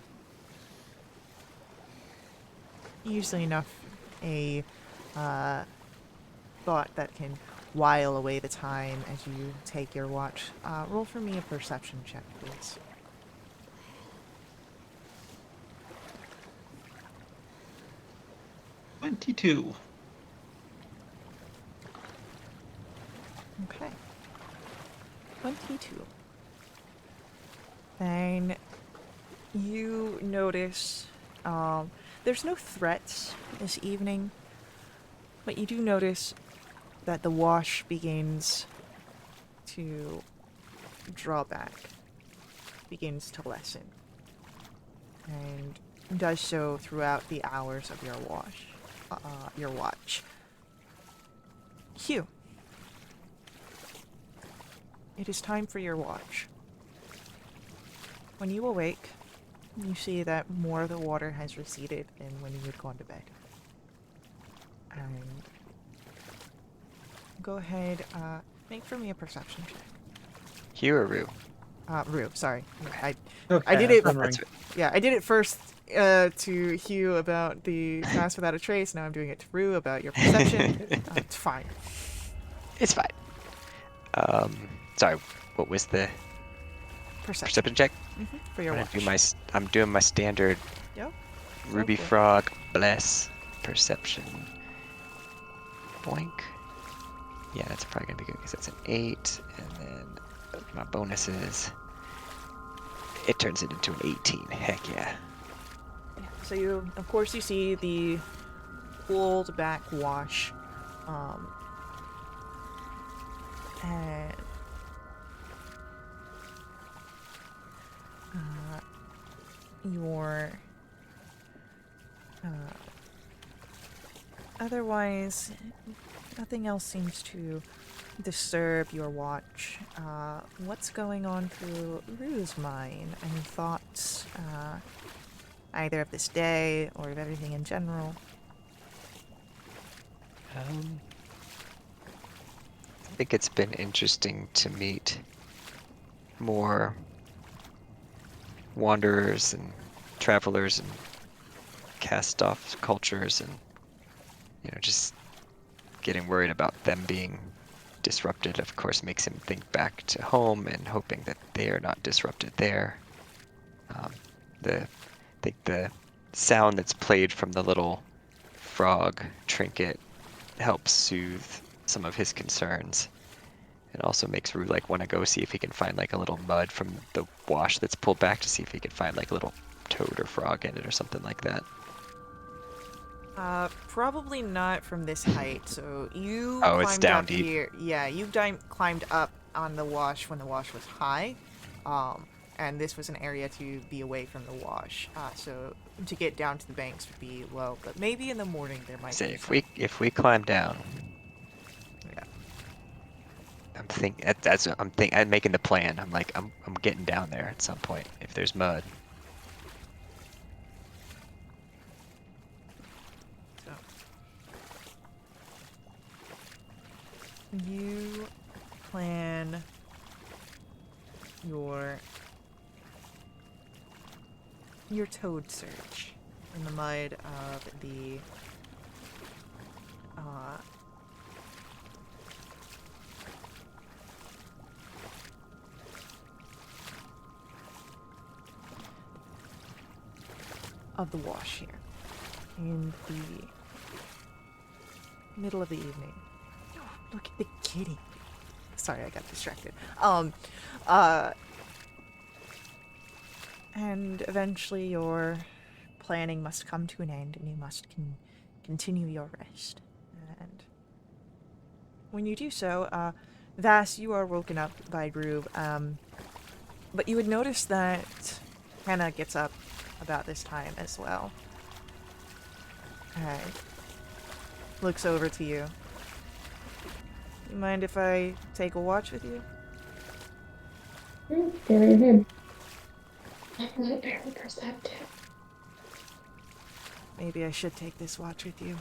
Usually enough a thought that can while away the time as you take your watch. Roll for me a perception check, please. $22. Okay. 22. Then you notice there's no threats this evening, but you do notice that the wash begins to draw back, begins to lessen, and does so throughout the hours of your watch. Hugh. It is time for your watch. When you awake, you see that more of the water has receded than when you had gone to bed. And go ahead, make for me a perception check. Hugh or Rue? Rue, sorry. I Okay, did it. remembering. Yeah, I did it first to Hugh about the Pass Without a Trace. Now I'm doing it to Rue about your perception. It's fine. It's fine. Sorry, what was the perception check? For your watch. I'm doing my standard Yep. Ruby Okay. Frog Bless perception. Boink. Yeah, that's probably gonna be good because that's an 8, and then my bonuses. It turns it into an 18. Heck yeah. Yeah, so you, of course, you see the pulled back wash, and your otherwise nothing else seems to disturb your watch. What's going on through Rue's mind? Any thoughts, either of this day or of everything in general? think it's been interesting to meet more wanderers and travelers and cast-off cultures, and just getting worried about them being disrupted, of course, makes him think back to home and hoping that they are not disrupted there. I think the sound that's played from the little frog trinket helps soothe some of his concerns. It also makes Rue want to go see if he can find a little mud from the wash that's pulled back to see if he can find a little toad or frog in it or something like that. Probably not from this height. So you Oh, it's climbed down up deep. here. Yeah, you climbed up on the wash when the wash was high. And this was an area to be away from the wash. So to get down to the banks would be low. But maybe in the morning there might Say be if some. we climb down, Yeah. I'm making the plan. I'm getting down there at some point if there's mud. So you plan your toad search in the mud of the wash here in the middle of the evening. Oh, look at the kitty. Sorry, I got distracted. And eventually your planning must come to an end and you must continue your rest. And when you do so, Vass, you are woken up by Rube. But you would notice that Hannah gets up about this time as well. And looks over to you. You mind if I take a watch with you? Go right ahead. I'm not very perceptive. Maybe I should take this watch with you.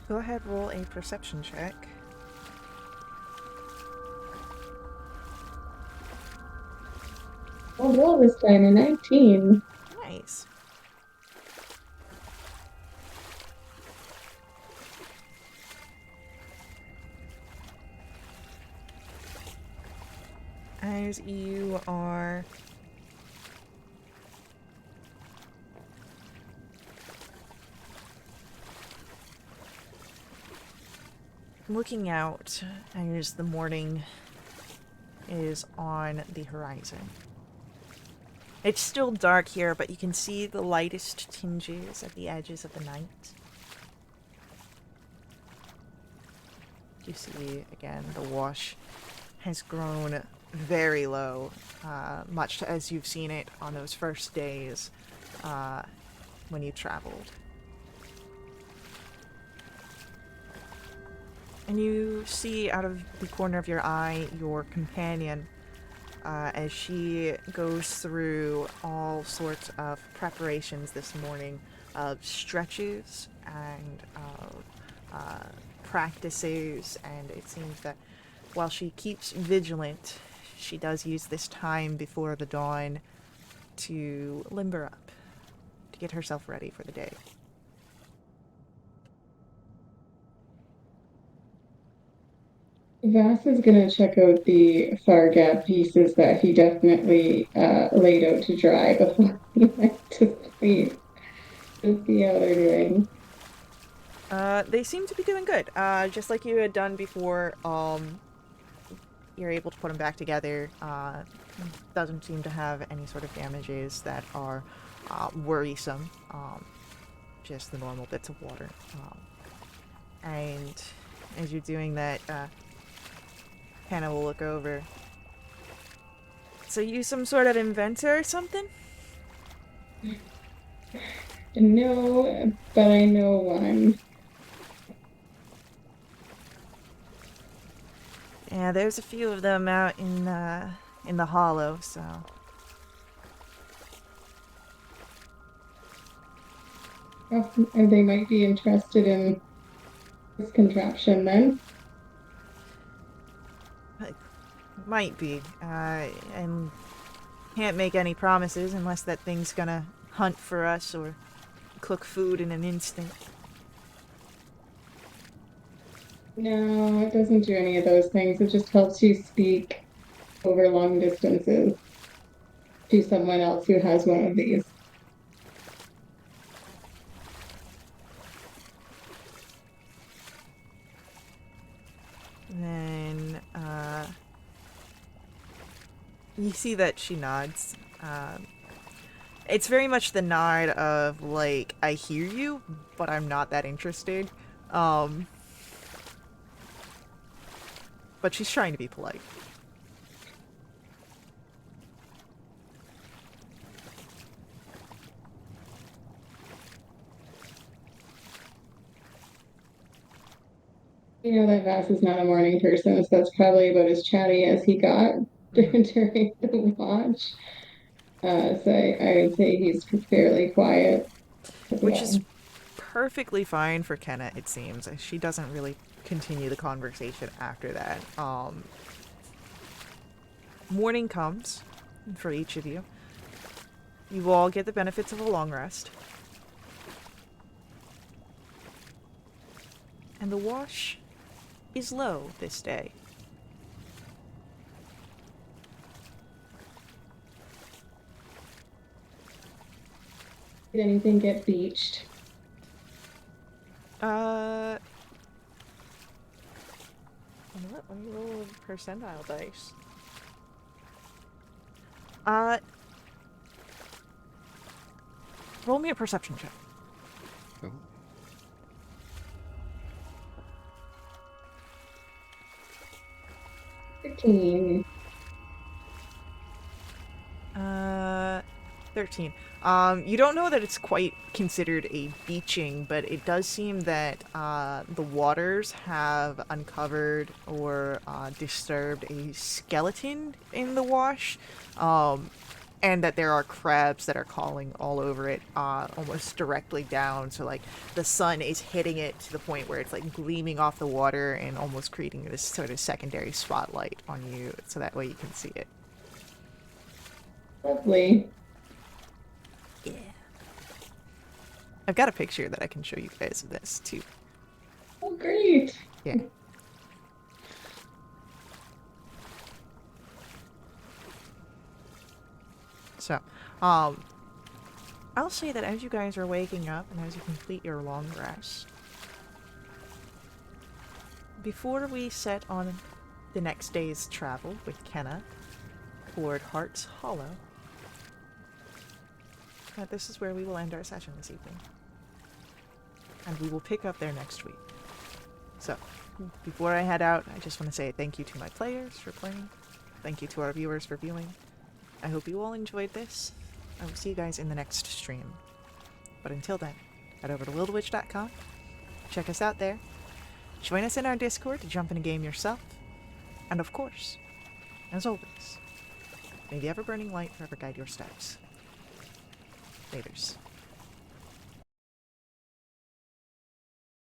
Go ahead, roll a perception check. I'll roll this time, a 19. Nice. As you are looking out as the morning is on the horizon. It's still dark here, but you can see the lightest tinges at the edges of the night. You see, again, the wash has grown very low, much as you've seen it on those first days when you traveled. And you see out of the corner of your eye your companion as she goes through all sorts of preparations this morning of stretches and of practices, and it seems that while she keeps vigilant, she does use this time before the dawn to limber up, to get herself ready for the day. Vass is gonna check out the far gap pieces that he definitely laid out to dry before he went to sleep. To see how they're doing. They seem to be doing good. Just like you had done before, you're able to put them back together. Doesn't seem to have any sort of damages that are worrisome. Just the normal bits of water. And as you're doing that, Hannah will look over. So you some sort of inventor or something? No, but I know one. Yeah, there's a few of them out in the hollow, so. They might be interested in this contraption then. Might be. And can't make any promises unless that thing's gonna hunt for us or cook food in an instant. No, it doesn't do any of those things. It just helps you speak over long distances to someone else who has one of these. Then, you see that she nods. It's very much the nod of, like, I hear you, but I'm not that interested. Um, but she's trying to be polite. You know that Vass is not a morning person, so that's probably about as chatty as he got during the watch. So I would say he's fairly quiet as Which is well. perfectly fine for Kenna, it seems. She doesn't really continue the conversation after that. Morning comes for each of you. You all get the benefits of a long rest. And the wash is low this day. Did anything get beached? You know what? Let me roll a percentile dice. Roll me a perception check. Ooh. 13. 13. You don't know that it's quite considered a beaching, but it does seem that the waters have uncovered or disturbed a skeleton in the wash, and that there are crabs that are crawling all over it, almost directly down. So, like, the sun is hitting it to the point where it's, like, gleaming off the water and almost creating this sort of secondary spotlight on you, so that way you can see it. Lovely. Yeah. I've got a picture that I can show you guys of this too. Oh, great. Yeah. So, I'll say that as you guys are waking up and as you complete your long rest, before we set on the next day's travel with Kenna toward Heart's Hollow, this is where we will end our session this evening. And we will pick up there next week. So, before I head out, I just want to say thank you to my players for playing. Thank you to our viewers for viewing. I hope you all enjoyed this. I will see you guys in the next stream. But until then, head over to wildwitch.com. Check us out there. Join us in our Discord to jump in a game yourself. And of course, as always, may the ever-burning light forever guide your steps. Laters.